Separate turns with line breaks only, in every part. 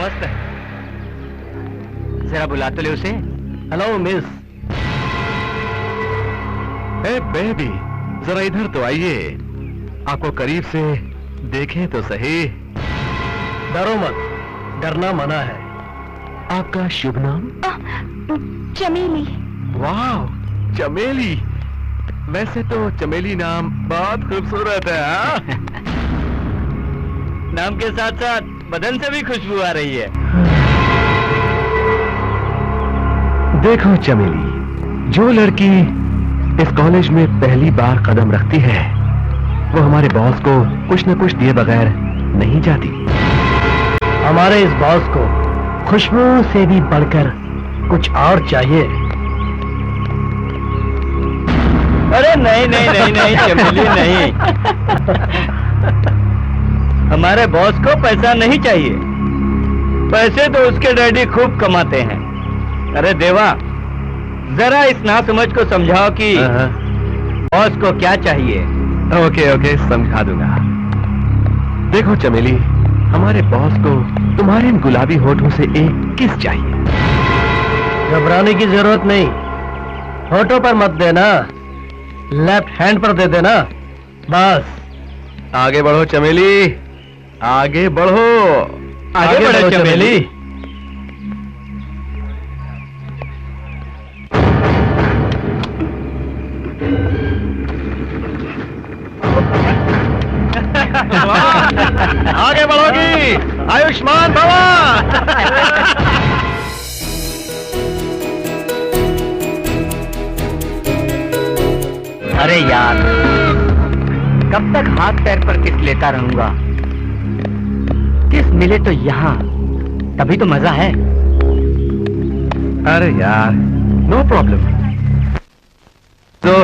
मस्त है। जरा बुला तो ले उसे।
Hello miss.
ए बेबी, जरा इधर तो आइए, आपको करीब से देखें तो सही।
डरो मत, डरना मना है।
आपका शुभ नाम?
चमेली।
वाह, चमेली। वैसे तो चमेली नाम बहुत खूबसूरत है। हाँ?
नाम के साथ साथ बदन से भी खुशबू आ रही है।
देखो चमेली, जो लड़की इस कॉलेज में पहली बार कदम रखती है वो हमारे बॉस को कुछ न कुछ दिए बगैर नहीं जाती।
हमारे इस बॉस को खुशबू से भी बढ़कर कुछ और चाहिए।
अरे नहीं नहीं नहीं नहीं चमेली नहीं। हमारे बॉस को पैसा नहीं चाहिए, पैसे तो उसके डैडी खूब कमाते हैं। अरे देवा, जरा इस नासमझ को समझाओ कि बॉस को क्या चाहिए।
ओके ओके, समझा दूंगा। देखो चमेली, हमारे बॉस को तुम्हारे इन गुलाबी होठों से एक किस चाहिए।
घबराने की जरूरत नहीं, होठों पर मत देना, लेफ्ट हैंड पर दे देना बस।
आगे बढ़ो चमेली, आगे बढ़ो।
आगे बढ़ो चमेली।
आगे बढ़ोगी, आयुष्मान भवा।
अरे यार, कब तक हाथ पैर पर किस लेता रहूंगा। किस मिले तो यहाँ, तभी तो मजा है।
अरे यार, नो प्रॉब्लम। तो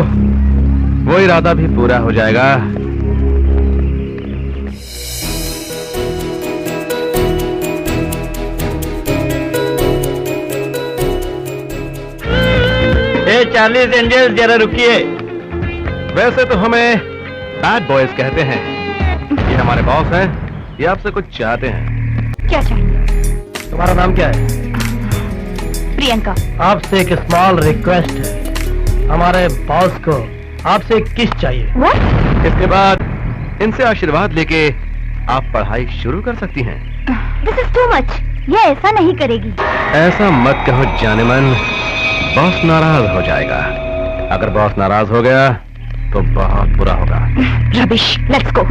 वो इरादा भी पूरा हो जाएगा।
चार्लीज एंजल्स, जरा रुकिए।
वैसे तो हमें बैड बॉयज कहते हैं। ये हमारे बॉस हैं, ये आपसे कुछ चाहते हैं।
क्या चाहिए?
तुम्हारा नाम क्या है?
प्रियंका।
आपसे एक स्मॉल रिक्वेस्ट है, हमारे बॉस को आपसे एक किस चाहिए।
What?
इसके बाद इनसे आशीर्वाद लेके आप पढ़ाई शुरू कर सकती हैं।
This is too much. ये ऐसा नहीं करेगी।
ऐसा मत कहो जाने मन, बॉस नाराज हो जाएगा। अगर बॉस नाराज हो गया तो बहुत बुरा होगा।
Rubbish. Let's go.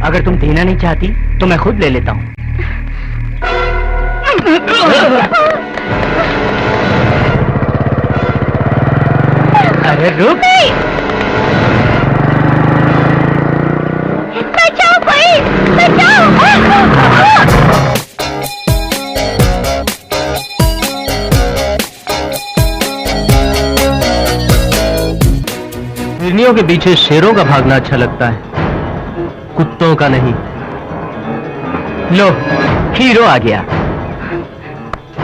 अगर तुम देना नहीं चाहती तो मैं खुद ले लेता हूँ। अरे रुक।
बचाओ भाई, बचाओ।
हिरनियों के पीछे शेरों का भागना अच्छा लगता है, कुत्तों का नहीं।
लो, हीरो आ गया।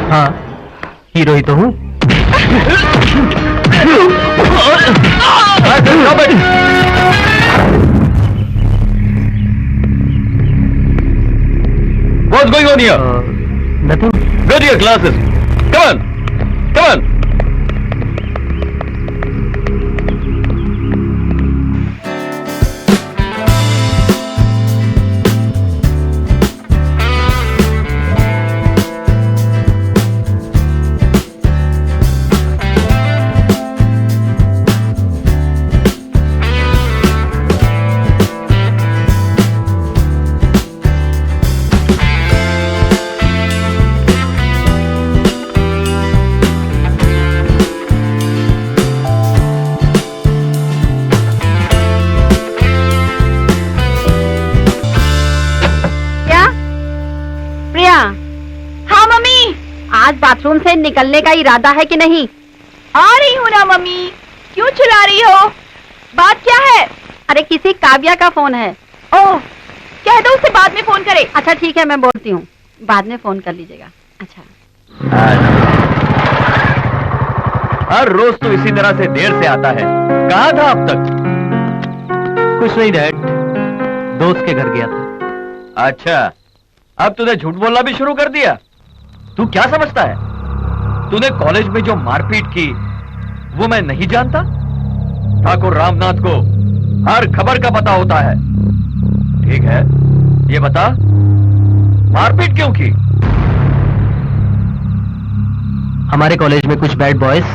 हाँ, हीरो ही तो हूँ।
What's going on here?
Nothing.
Go to your classes. Come on. Come on.
आज बाथरूम से निकलने का इरादा है कि नहीं?
आ रही हूँ ना मम्मी, क्यों चिल्ला रही हो? बात क्या है?
अरे किसी काव्या का फोन है।
ओह, कह दो उसे बाद में फोन करे।
अच्छा ठीक है, मैं बोलती हूँ, बाद में फोन कर लीजिएगा। अच्छा।
हर रोज तो इसी तरह से देर से आता है, कहाँ था अब तक?
कुछ नहीं डैड, दोस्त के घर गया था।
अच्छा, अब तूने झूठ बोलना भी शुरू कर दिया। तू क्या समझता है? तूने कॉलेज में जो मारपीट की वो मैं नहीं जानता? ठाकुर रामनाथ को हर खबर का पता होता है। ठीक है, ये बता मारपीट क्यों की?
हमारे कॉलेज में कुछ बैड बॉयज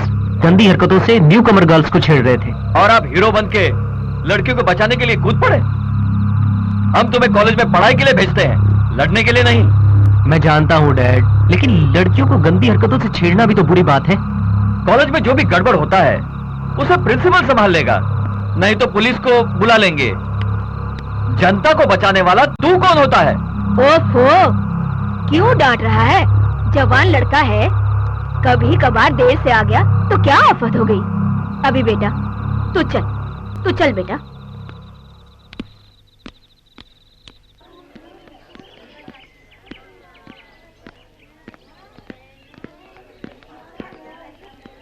गंदी हरकतों से न्यू कमर गर्ल्स को छेड़ रहे थे।
और आप हीरो बन के लड़कियों को बचाने के लिए कूद पड़े। हम तुम्हें कॉलेज में पढ़ाई के लिए भेजते हैं, लड़ने के लिए नहीं।
मैं जानता हूँ डैड, लेकिन लड़कियों को गंदी हरकतों से छेड़ना भी तो बुरी बात है।
कॉलेज में जो भी गड़बड़ होता है उसे प्रिंसिपल संभाल लेगा, नहीं तो पुलिस को बुला लेंगे। जनता को बचाने वाला तू कौन होता है?
ओफो, क्यों डांट रहा है? जवान लड़का है, कभी कभार देर से आ गया तो क्या आफत हो गई। अभी बेटा तू चल बेटा।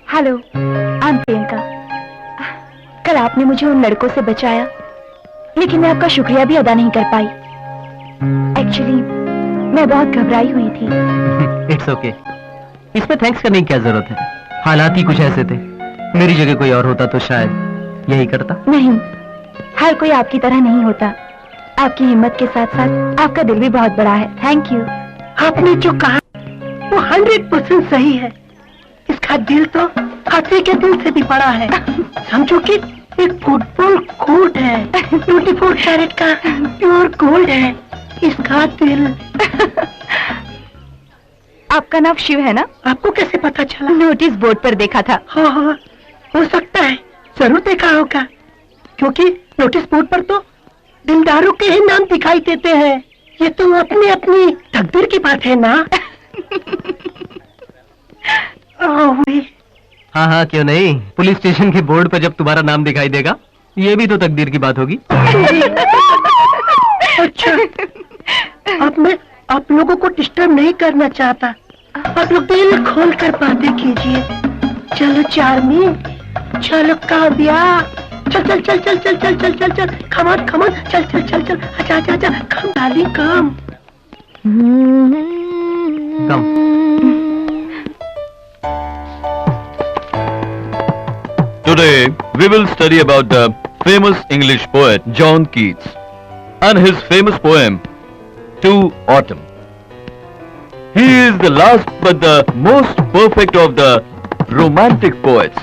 Hello, I am Priyanka. कल आपने मुझे उन लड़कों से बचाया, लेकिन मैं आपका शुक्रिया भी अदा नहीं कर पाई। एक्चुअली मैं बहुत घबराई हुई थी।
इट्स ओके, इसमें थैंक्स करने की क्या जरूरत है? हालात ही कुछ ऐसे थे। मेरी जगह कोई और होता तो शायद यही करता।
नहीं, हर कोई आपकी तरह नहीं होता। आपकी हिम्मत के साथ साथ आपका दिल भी बहुत बड़ा है। Thank you.
आपने जो कहा वो 100% सही है। इसका दिल तो हाथी के दिल से भी बड़ा है। समझो कि एक फुटबॉल कोर्ट है, 24 कैरेट का प्योर गोल्ड है इसका दिल।
आपका नाम शिव है ना?
आपको कैसे पता चला?
नोटिस बोर्ड पर देखा था।
हाँ, हो सकता है, जरूर देखा होगा, क्योंकि नोटिस बोर्ड पर तो दिलदारों के ही नाम दिखाई देते हैं। ये तो अपनी अपनी तकदीर की बात है ना।
हाँ हाँ, क्यों नहीं। पुलिस स्टेशन के बोर्ड पर जब तुम्हारा नाम दिखाई देगा, ये भी तो तकदीर की बात होगी।
अच्छा, अब मैं आप लोगों को डिस्टर्ब नहीं करना चाहता। आप लोग दिल खोल कर बातें कीजिए। चलो चार्मी, चलो काव्या, चल चल चल चल चल चल चल चल चल, कमन कमन, चल चल चल चल, अच्छा अच्छा अच्छा, कम डाली कम
कम।
Today we will study about the famous English poet John Keats and his famous poem To Autumn. He is the last but the most perfect of the romantic poets.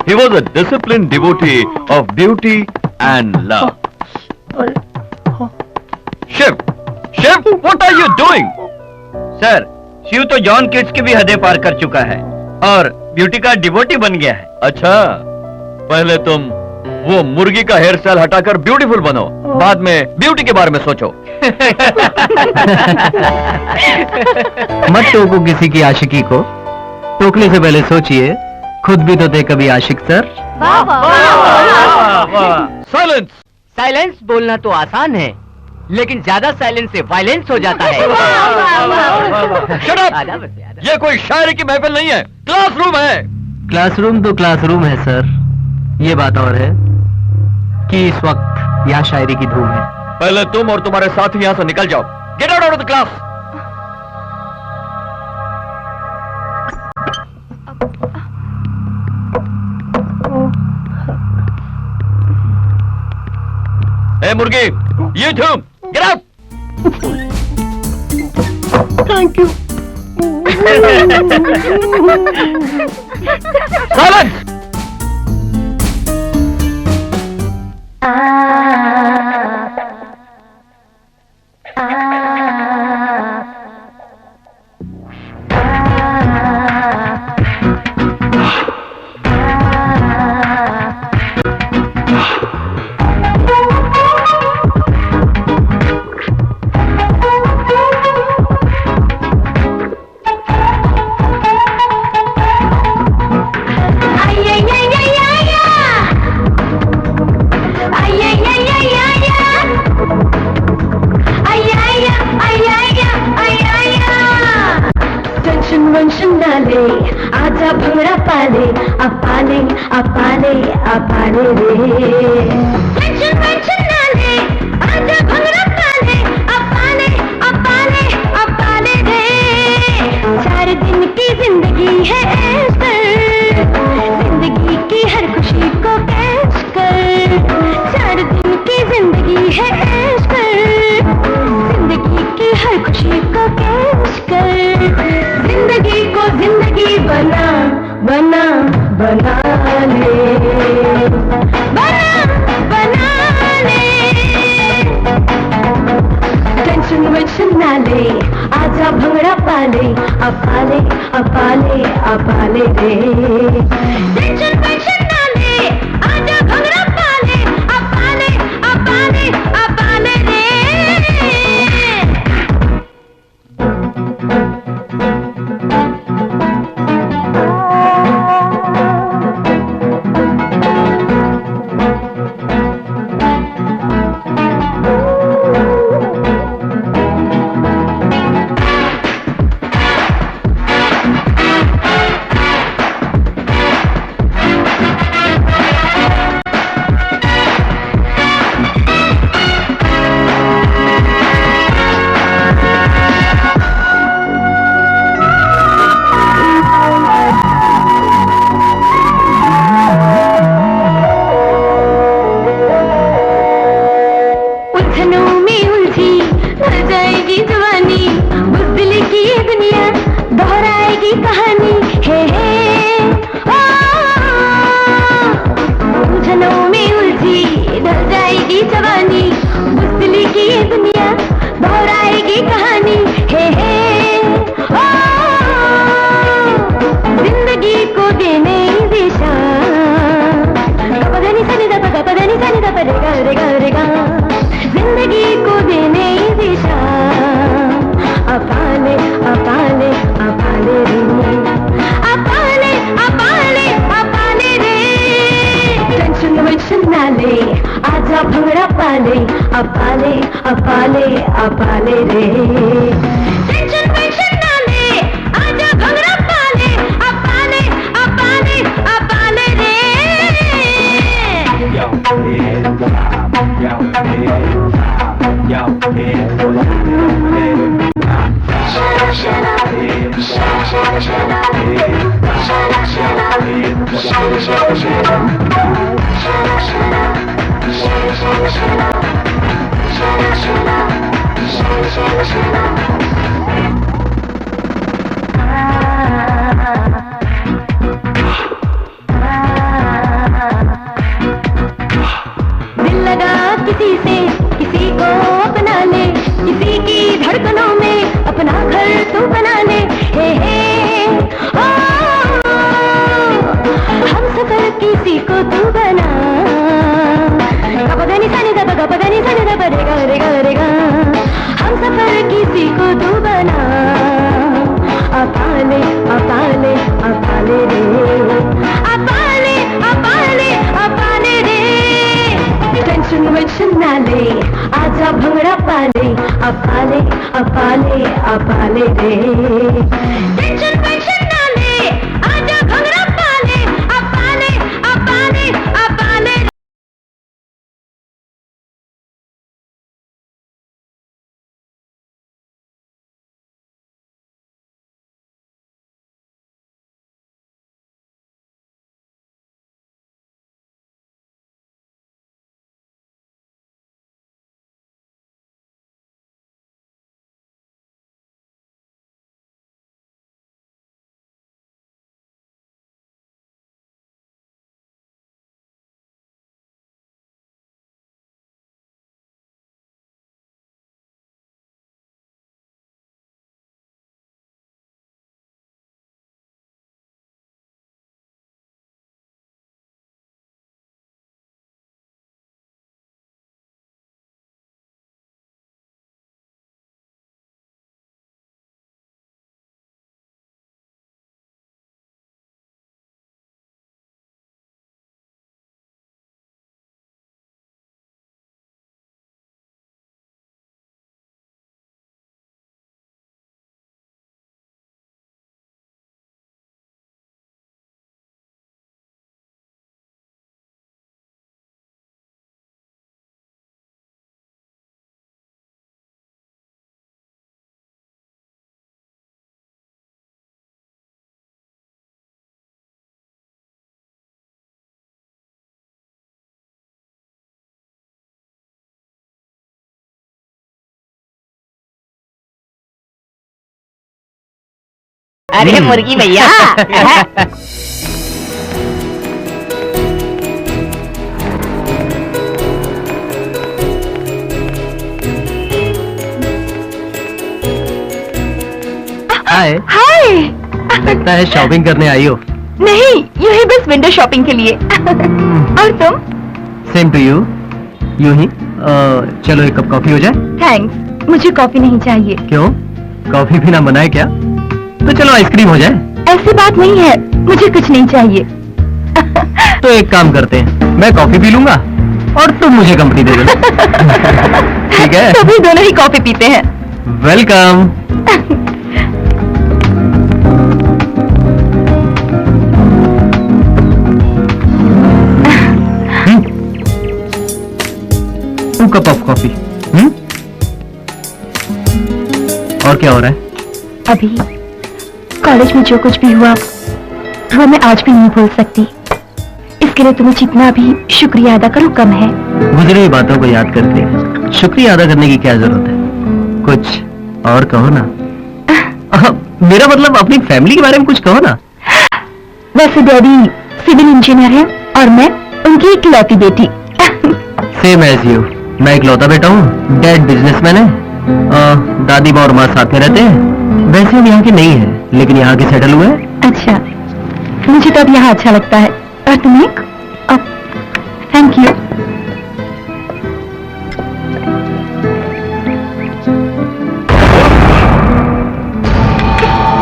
He was a disciplined devotee of beauty and love. Shiv, what are you doing? Sir, Shiv तो John kits की भी हदें पार कर चुका है और beauty का devotee बन गया है। अच्छा, पहले तुम वो मुर्गी का हेयर स्टाइल हटाकर ब्यूटीफुल बनो, बाद में ब्यूटी के बारे में सोचो।
मत टोको किसी की आशिकी को, टोकने से पहले सोचिए, खुद भी तो थे कभी आशिक सर।
साइलेंस।
साइलेंस बोलना तो आसान है, लेकिन ज्यादा साइलेंस से वायलेंस हो जाता है।
Shut up! ये कोई शायरी की महफिल नहीं है, क्लासरूम है।
क्लासरूम तो क्लासरूम है सर, ये बात और है कि इस वक्त यहाँ शायरी की धूम है।
पहले तुम और तुम्हारे साथी यहाँ से निकल जाओ। Get out of the class. ए मुर्गी, you too, get out!
Thank you.
Silence!
आजा भंगड़ा पाले, अपाले अपाले अपाले रे। टेंशन वेंशन ना ले, ले, आजा भंगड़ा पाले, अपाले अपाले अपाले रे। टेंशन पेंशन ना ले, आजा भंगड़ा पाले, अपाले अपाले अपाले रे। जिंदगी को देने दिशा, अपाले अपाले अपाले रे, अपाले अपाले अपाले रे। टेंशन वेंशन ना ले, आजा भंगड़ा पाले, अपाले अपाले अपाले रे। टेंशन वेंशन ना ले, आजा भंगड़ा पाले, अपाले अपाले अपाले रे। दिल लगा किसी से, किसी को अपना ले, किसी की धड़कनों में अपना घर तू बना ले। हे ओ, हम सफर किसी को तू बना, गपदनी सनी दब गपदनी सनी दब रेगा रेगा रेगा। हम सफर किसी को तू बना, अपाले अपाले अपाले रे, अपाले अपाले अपाले रे। टेंशन वेंशन ना ले, आजा भंगड़ा पाले, अपाले अपाले अपाले रे। टेंशन वेंशन ना ले, आजा भंगड़ा पाले, अपाले अपाले अपाले रे।
अरे मुर्गी भैया
हाय।
हाय।
लगता है शॉपिंग करने आई हो।
नहीं, यही बस विंडो शॉपिंग के लिए। और तुम?
Same to you. यूं ही चलो एक कप कॉफी हो जाए।
थैंक्स, मुझे कॉफी नहीं चाहिए।
क्यों, कॉफी पीना मना है क्या? तो चलो आइसक्रीम हो जाए।
ऐसी बात नहीं है, मुझे कुछ नहीं चाहिए।
तो एक काम करते हैं, मैं कॉफी पी लूंगा और तुम मुझे कंपनी दे देना। ठीक है?
तभी दोनों ही कॉफी पीते हैं।
Welcome. Two cup of coffee. और क्या हो रहा है?
अभी कॉलेज में जो कुछ भी हुआ वो मैं आज भी नहीं भूल सकती। इसके लिए तुम्हें जितना भी शुक्रिया अदा करो कम है।
गुजरी हुई बातों को याद करके शुक्रिया अदा करने की क्या जरूरत है? कुछ और कहो ना। मेरा मतलब अपनी फैमिली के बारे में कुछ कहो ना।
वैसे डैडी सिविल इंजीनियर है और मैं उनकी इकलौती बेटी।
Same as you. मैं इकलौता बेटा हूँ, डैड बिजनेसमैन है, दादी माँ और माँ साथ में रहते हैं। वैसे हम यहाँ के नहीं है, लेकिन यहाँ के सेटल हुए हैं।
अच्छा, मुझे तो अब यहाँ अच्छा लगता है। और तुम्हें? Thank you.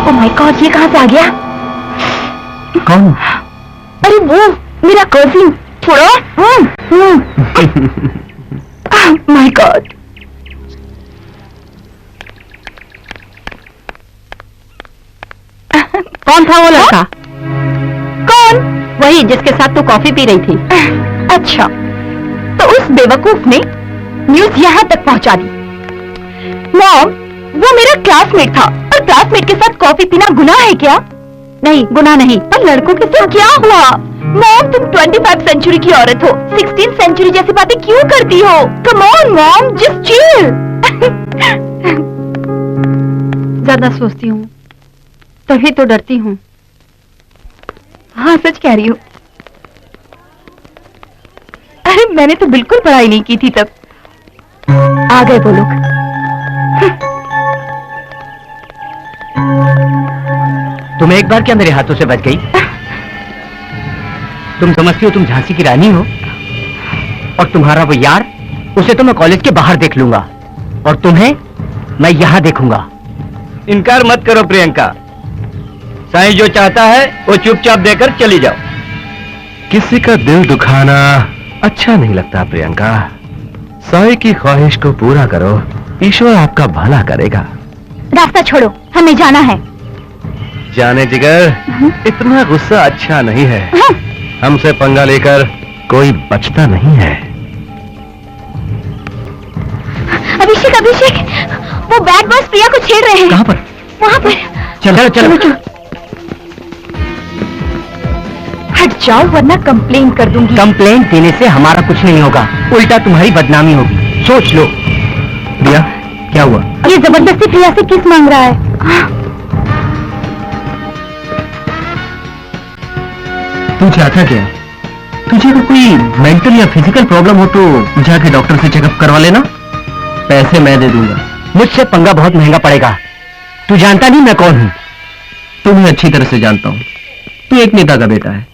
Oh my God, ये कहाँ से आ गया?
कौन?
अरे वो मेरा कजिन। थोड़ा माय गॉड।
कौन था वो लड़का?
कौन?
वही जिसके साथ तू कॉफी पी रही थी।
अच्छा, तो उस बेवकूफ ने न्यूज यहाँ तक पहुँचा दी। मॉम, वो मेरा क्लासमेट था और क्लासमेट के साथ कॉफी पीना गुनाह है क्या?
नहीं, गुनाह नहीं।
और लड़कों के साथ क्या हुआ? मॉम, तुम 25 सेंचुरी की औरत हो, 16 सेंचुरी जैसी बातें क्यों करती हो? Come on mom, just chill.
ज्यादा सोचती हूँ तभी तो डरती हूँ।
हाँ, सच कह रही हूँ। अरे मैंने तो बिल्कुल पढ़ाई नहीं की थी तब। आ गए वो लोग।
तुम एक बार क्या मेरे हाथों से बच गई? तुम समझती हो तुम झांसी की रानी हो? और तुम्हारा वो यार, उसे तो मैं कॉलेज के बाहर देख लूंगा और तुम्हें मैं यहाँ देखूंगा।
इनकार मत करो प्रियंका। साईं जो चाहता है वो चुपचाप देकर चली जाओ।
किसी का दिल दुखाना अच्छा नहीं लगता प्रियंका। साईं की ख्वाहिश को पूरा करो, ईश्वर आपका भला करेगा।
रास्ता छोड़ो, हमें जाना है।
जाने जिगर, इतना गुस्सा अच्छा नहीं है। हमसे पंगा लेकर कोई बचता नहीं है।
अभिषेक, अभिषेक, वो बैड बॉयज प्रिया को छेड़ रहे हैं।
कहाँ पर?
वहाँ पर।
चलो चलो चलो। हट
जाओ वरना कंप्लेन कर दूंगी।
कंप्लेन देने से हमारा कुछ नहीं होगा, उल्टा तुम्हारी बदनामी होगी। सोच लो।
प्रिया, क्या हुआ?
ये जबरदस्ती प्रिया से किस मांग रहा है?
तू चाहता क्या? तुझे अगर कोई मेंटल या फिजिकल प्रॉब्लम हो तो जाके डॉक्टर से चेकअप करवा लेना, पैसे मैं दे दूंगा।
मुझसे पंगा बहुत महंगा पड़ेगा। तू जानता नहीं मैं कौन हूँ।
तुम्हें अच्छी तरह से जानता हूँ। तू एक नेता का बेटा है,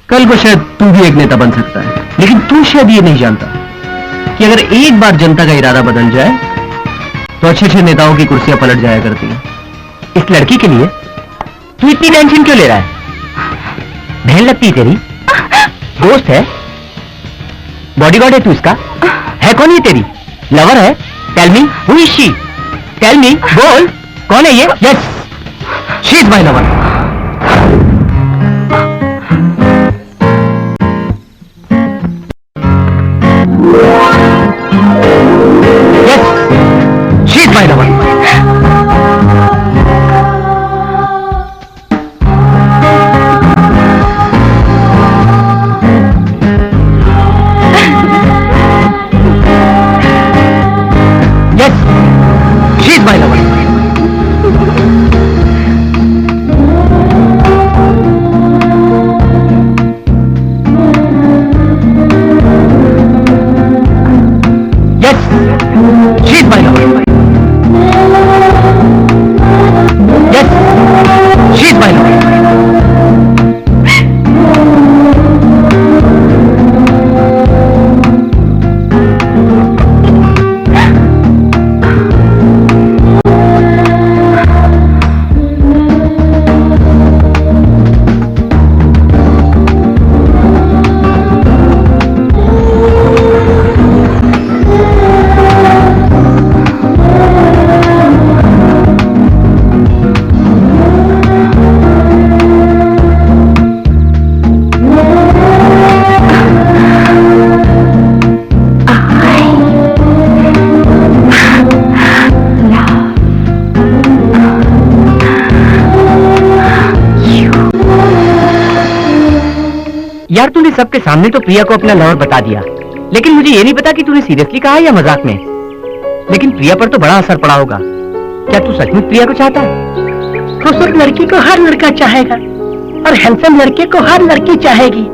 कल को शायद तू भी एक नेता बन सकता है, लेकिन तू शायद ये नहीं जानता कि अगर एक बार जनता का इरादा बदल जाए तो अच्छे अच्छे नेताओं की कुर्सियां पलट जाया करती हैं।
इस लड़की के लिए तू इतनी टेंशन क्यों ले रहा है? बहन लगती है तेरी, दोस्त है, बॉडीगार्ड है तू इसका। है कौन ये तेरी? लवर है? Tell me who is she? Tell me, बोल कौन है ये?
Yes, she is my lover. Yes, she is my lover. My lover. Yes, she's my lover. Yes.
यार तूने सबके सामने तो प्रिया को अपना लवर बता दिया, लेकिन मुझे ये नहीं पता कि तूने सीरियसली कहा या मजाक में। लेकिन प्रिया पर तो बड़ा असर पड़ा होगा। क्या तू सचमुच प्रिया को चाहता है?
खूबसूरत लड़की को हर लड़का चाहेगा और हैंडसम लड़के को हर लड़की चाहेगी।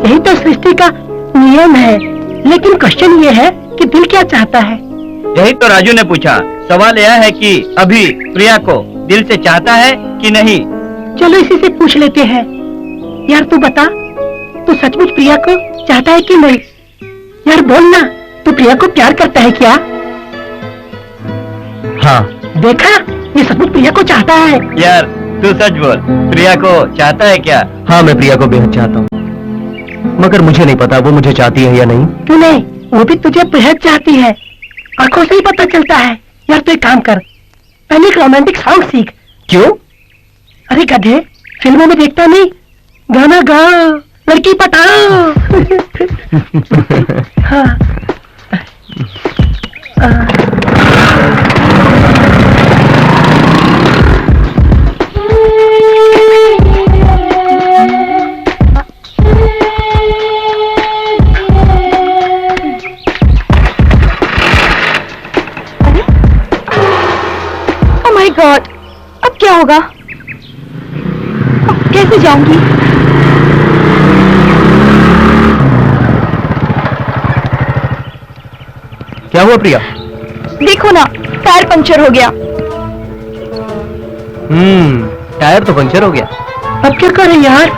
यही तो सृष्टि का नियम है। लेकिन क्वेश्चन ये है कि दिल क्या चाहता है।
यही तो राजू ने पूछा। सवाल यह है कि अभी प्रिया को दिल से चाहता है कि नहीं।
चलो इसी से पूछ लेते हैं। यार तू बता, तू सचमुच प्रिया को चाहता है कि नहीं? यार बोल ना, तू प्रिया को प्यार करता है क्या?
हाँ।
देखा, ये सचमुच प्रिया को चाहता है।
यार तू सच बोल, प्रिया को चाहता है क्या?
हाँ, मैं प्रिया को बेहद चाहता हूँ, मगर मुझे नहीं पता वो मुझे चाहती है या नहीं।
क्यों नहीं, वो भी तुझे बेहद चाहती है। आंखों से ही पता चलता है। यार तू एक काम कर, पहले एक रोमांटिक सॉन्ग सीख।
क्यों?
अरे गधे, फिल्मों में देखता नहीं, गाना गाओ, लड़की पटाओ। हाँ।
गॉड, अब क्या होगा? अब कैसे जाऊंगी?
क्या हुआ प्रिया?
देखो ना, टायर पंचर हो गया।
टायर तो पंचर हो गया।
अब क्या करें यार?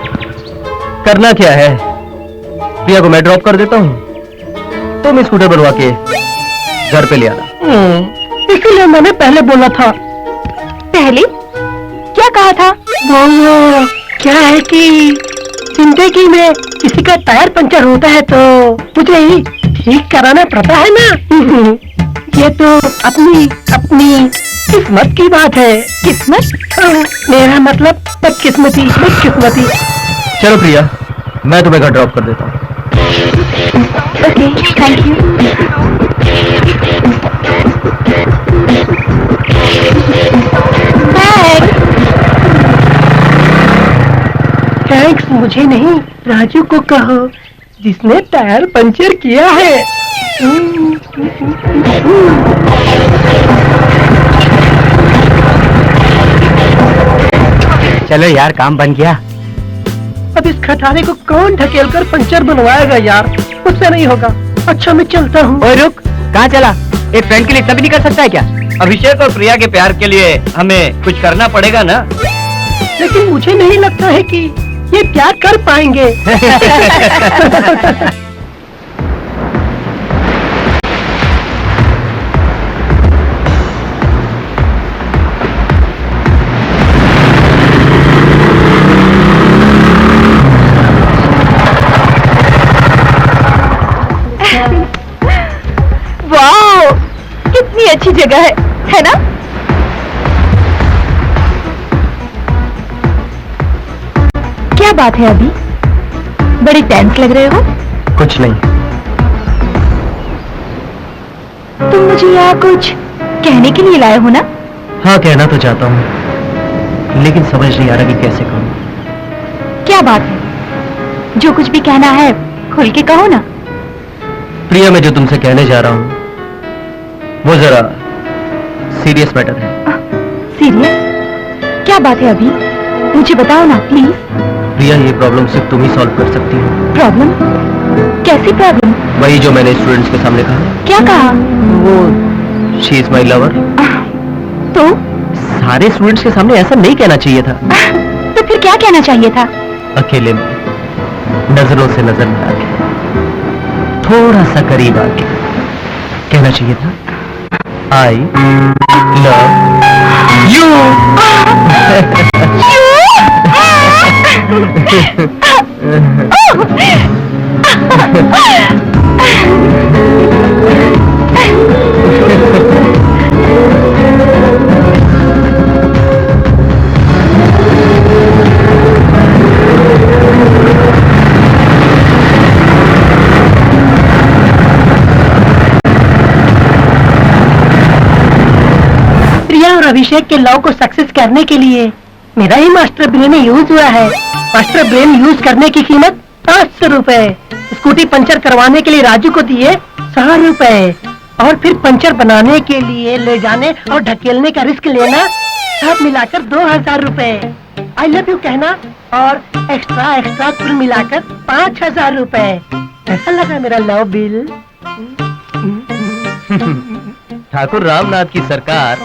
करना क्या है, प्रिया को मैं ड्रॉप कर देता हूँ, तो मैं स्कूटर बनवा के घर पे ले आना।
इसीलिए मैंने पहले बोला था।
पहले क्या कहा था?
वो क्या है कि जिंदगी में किसी का टायर पंचर होता है तो मुझे ही ठीक कराना पड़ता है ना। ये तो अपनी अपनी किस्मत की बात है।
किस्मत?
मेरा मतलब बदकिस्मती, बदकिस्मती।
चलो प्रिया, मैं तुम्हें घर ड्रॉप कर देता हूँ।
Okay, thank you.
थैंक्स मुझे नहीं, राजू को कहो, जिसने टायर पंचर किया है।
चलो यार, काम बन गया।
अब इस खटारे को कौन ढकेल कर पंचर बनवाएगा यार? मुझसे नहीं होगा। अच्छा मैं चलता हूँ।
ओए रुक, कहाँ चला? एक फ्रेंड के लिए सब नहीं कर सकता है क्या?
अभिषेक और प्रिया के प्यार के लिए हमें कुछ करना पड़ेगा ना।
लेकिन मुझे नहीं लगता है कि ये प्यार कर पाएंगे।
वाओ, कितनी अच्छी जगह है ना? क्या बात है अभी? बड़ी टेंस लग रहे हो।
कुछ नहीं।
तुम मुझे यहाँ कुछ कहने के लिए लाए हो ना?
हाँ, कहना तो चाहता हूँ, लेकिन समझ नहीं आ रहा कि कैसे कहूँ।
क्या बात है? जो कुछ भी कहना है खुल के कहो ना।
प्रिया, मैं जो तुमसे कहने जा रहा हूँ वो जरा सीरियस मैटर है।
सीरियस? क्या बात है अभी? मुझे बताओ ना प्लीज।
प्रिया, ये प्रॉब्लम सिर्फ तुम ही सॉल्व कर सकती हो।
प्रॉब्लम? कैसी प्रॉब्लम?
वही जो मैंने स्टूडेंट्स के सामने कहा।
क्या कहा?
वो शी इज माई लवर।
तो
सारे स्टूडेंट्स के सामने ऐसा नहीं कहना चाहिए था।
तो फिर क्या कहना चाहिए था?
अकेले में, नजरों से नजर मिला के, थोड़ा सा करीब आके कहना चाहिए था, आई लव यू।
प्रिया और अभिषेक के लव को सक्सेस करने के लिए मेरा ही मास्टर ब्रेन यूज हुआ है। मास्टर ब्रेन यूज करने की कीमत 500 रुपए। स्कूटी पंचर करवाने के लिए राजू को दिए 100 रुपए, और फिर पंचर बनाने के लिए ले जाने और ढकेलने का रिस्क लेना, सब मिलाकर 2000 रुपए। आई लव यू कहना और एक्स्ट्रा एक्स्ट्रा कुल मिलाकर 5000 रुपए। कैसा लगा मेरा लव बिल?
ठाकुर रामनाथ की सरकार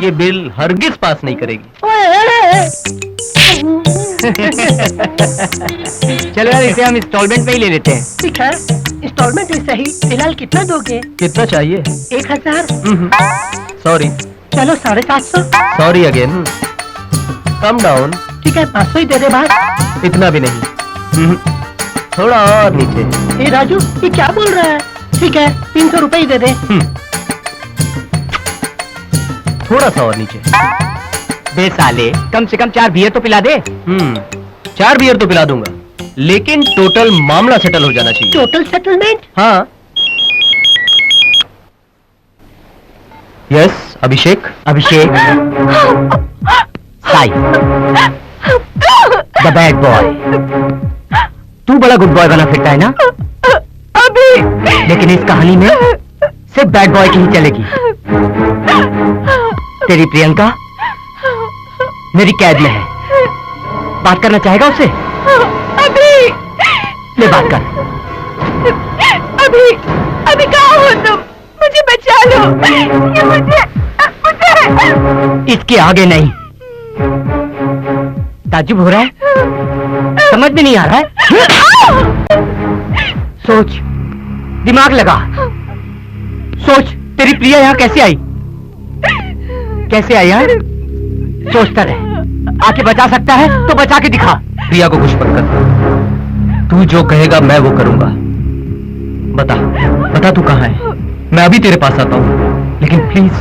ये बिल हरगिज पास नहीं करेगी।
चलो यार, इसे हम इंस्टॉलमेंट में ही ले लेते हैं।
ठीक है, इंस्टॉलमेंट ही सही। फिलहाल कितना दोगे?
कितना चाहिए?
1000।
सॉरी।
चलो 750।
Sorry again. Come down.
ठीक है, 500 ही दे दे भाई।
इतना भी नहीं। थोड़ा और नीचे।
ए राजू, ये क्या बोल रहा है? ठीक है, 300 रुपए ही दे दे।
थोड़ा सा और नीचे।
बे साले, कम से कम 4 बियर तो पिला दे।
4 बियर तो पिला दूंगा, लेकिन टोटल मामला सेटल हो जाना चाहिए।
Total settlement?
हाँ। Yes Abhishek.
Abhishek, Sai, the bad boy. तू बड़ा गुड बॉय बना फिरता है ना? अभी। लेकिन इस कहानी में सिर्फ बैड बॉय की ही चलेगी। तेरी प्रियंका मेरी कैद में है। बात करना चाहेगा उससे? अभी। ले बात कर। अभी कहाँ हो तुम? मुझे बचा लो। ये मुझे इसके आगे नहीं। ताज्जुब हो रहा है? समझ में नहीं आ रहा है? सोच, दिमाग लगा, सोच। तेरी प्रिया यहाँ कैसे आई? कैसे आई यार? सोचता रहे। आके बचा सकता है तो बचा के दिखा।
प्रिया को कुछ मत कर। तू जो कहेगा मैं वो करूंगा। बता बता तू कहाँ है? मैं अभी तेरे पास आता हूँ, लेकिन प्लीज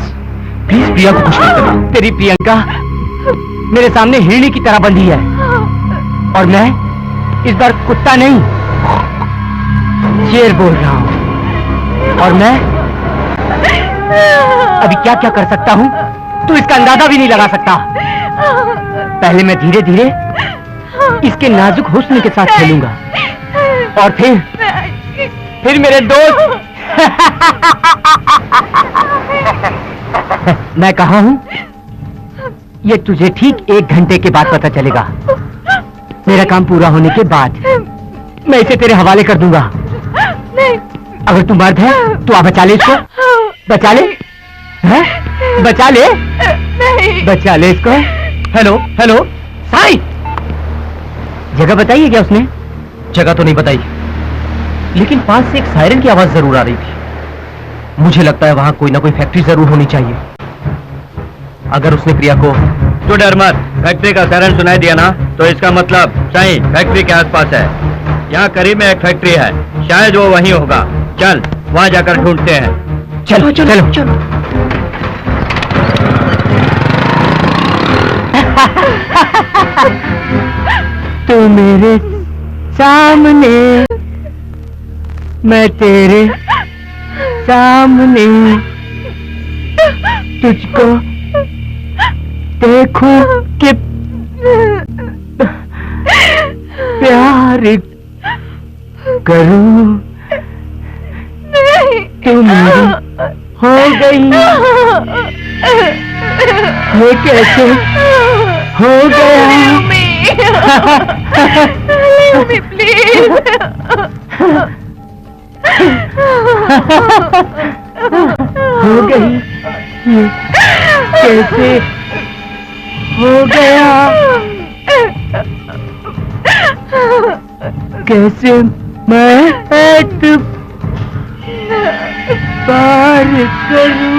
प्लीज प्रिया को कुछ मत करना।
तेरी प्रियंका मेरे सामने हिरणी की तरह बंधी है, और मैं इस बार कुत्ता नहीं शेर बोल रहा हूँ। और मैं अभी क्या क्या कर सकता हूँ तू इसका अंदाजा भी नहीं लगा सकता। पहले मैं धीरे धीरे इसके नाजुक हुस्न के साथ खेलूंगा, और फिर मेरे दोस्त मैं कहा हूं ये तुझे ठीक 1 घंटे के बाद पता चलेगा। मेरा काम पूरा होने के बाद मैं इसे तेरे हवाले कर दूंगा। अगर तू मर्द है तो आ बचा ले इसको। बचा ले, हैं? बचा ले, बचा ले इसको। हेलो हेलो साई, जगह बताई है क्या उसने?
जगह तो नहीं बताई, लेकिन पास से एक सायरन की आवाज जरूर आ रही थी। मुझे लगता है वहां कोई ना कोई फैक्ट्री जरूर होनी चाहिए। अगर उसने प्रिया को...
तू डर मत, फैक्ट्री का सायरन सुनाई दिया ना, तो इसका मतलब सही फैक्ट्री के आसपास है। यहाँ करीब में एक फैक्ट्री है, शायद वो वहीं होगा। चल वहाँ जाकर ढूंढते हैं।
चलो चलो चलो। तू मेरे सामने, मैं तेरे सामने, तुझको देखूं कि प्यार करूं। तू मेरी हो गई, ये कैसे हो गया? हो गई, ये कैसे हो गया? कैसे मैं पार करूं?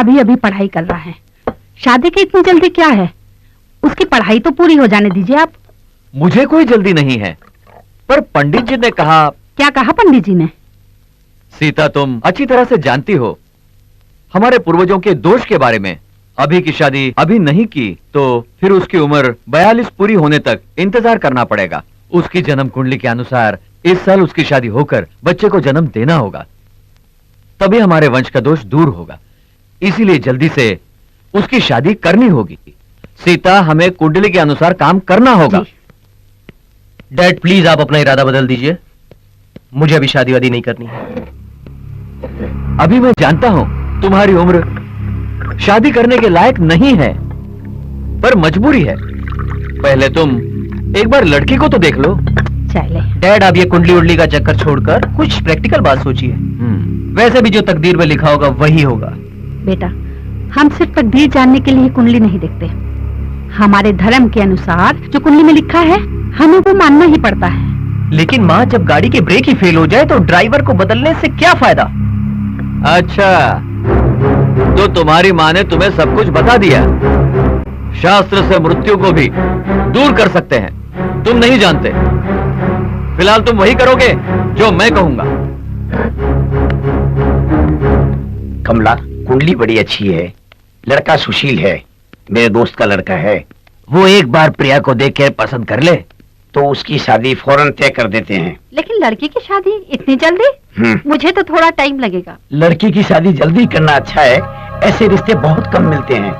अभी अभी पढ़ाई कर रहा है, शादी की इतनी जल्दी क्या है? उसकी पढ़ाई तो पूरी हो जाने दीजिए आप।
मुझे कोई जल्दी नहीं है, पर पंडित जी ने कहा।
क्या कहा पंडित जी ने?
सीता, तुम अच्छी तरह से जानती हो हमारे पूर्वजों के दोष के बारे में। अभी की शादी अभी नहीं की तो फिर उसकी उम्र 42 पूरी होने तक इंतजार करना पड़ेगा। उसकी जन्म कुंडली के अनुसार इस साल उसकी शादी होकर बच्चे को जन्म देना होगा, तभी हमारे वंश का दोष दूर होगा। इसीलिए जल्दी से उसकी शादी करनी होगी। सीता, हमें कुंडली के अनुसार काम करना होगा।
डैड प्लीज आप अपना इरादा बदल दीजिए, मुझे अभी शादी वादी नहीं करनी है।
अभी मैं जानता हूं तुम्हारी उम्र शादी करने के लायक नहीं है, पर मजबूरी है। पहले तुम एक बार लड़की को तो देख लो।
चले
डैड, आप ये कुंडली उंडली का चक्कर छोड़कर कुछ प्रैक्टिकल बात सोचिए। वैसे भी जो तकदीर में लिखा होगा वही होगा।
बेटा, हम सिर्फ तकदीर जानने के लिए कुंडली नहीं देखते। हमारे धर्म के अनुसार जो कुंडली में लिखा है हमें वो मानना ही पड़ता है।
लेकिन माँ, जब गाड़ी के ब्रेक ही फेल हो जाए तो ड्राइवर को बदलने से क्या फायदा?
अच्छा, तो तुम्हारी माँ ने तुम्हें सब कुछ बता दिया। शास्त्र से मृत्यु को भी दूर कर सकते हैं, तुम नहीं जानते। फिलहाल तुम वही करोगे जो मैं कहूंगा।
कमला, कुंडली बड़ी अच्छी है, लड़का सुशील है, मेरे दोस्त का लड़का है। वो एक बार प्रिया को देख कर पसंद कर ले तो उसकी शादी फौरन तय कर देते हैं।
लेकिन लड़की की शादी इतनी जल्दी? मुझे तो थोड़ा टाइम लगेगा।
लड़की की शादी जल्दी करना अच्छा है, ऐसे रिश्ते बहुत कम मिलते हैं।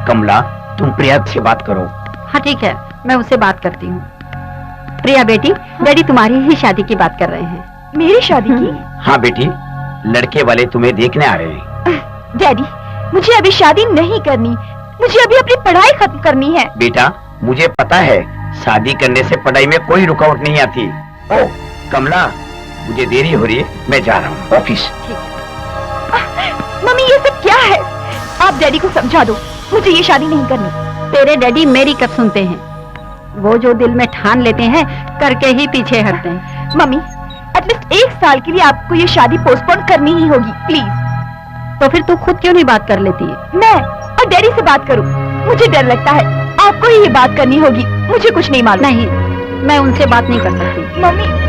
कमला, तुम प्रिया से बात करो।
हाँ ठीक है, मैं उससे बात करती हूँ। प्रिया बेटी, डैडी तुम्हारी ही शादी की बात कर रहे हैं।
मेरी शादी की?
हाँ बेटी, लड़के वाले तुम्हें देखने आ रहे हैं।
डैडी, मुझे अभी शादी नहीं करनी, मुझे अभी अपनी पढ़ाई खत्म करनी है।
बेटा, मुझे पता है शादी करने से पढ़ाई में कोई रुकावट नहीं आती। ओ कमला, मुझे देरी हो रही है, मैं जा रहा हूँ ऑफिस।
मम्मी, ये सब क्या है? आप डैडी को समझा दो, मुझे ये शादी नहीं करनी।
तेरे डैडी मेरी कब सुनते हैं? वो जो दिल में ठान लेते हैं करके ही पीछे हटते हैं।
मम्मी, एटलीस्ट एक साल के लिए आपको ये शादी पोस्टपोन करनी ही होगी, प्लीज।
तो फिर तू खुद क्यों नहीं बात कर लेती है?
मैं और डैडी से बात करूं? मुझे डर लगता है, आपको ही ये बात करनी होगी, मुझे कुछ नहीं मालूम।
नहीं, मैं उनसे बात नहीं कर सकती।
मम्मी,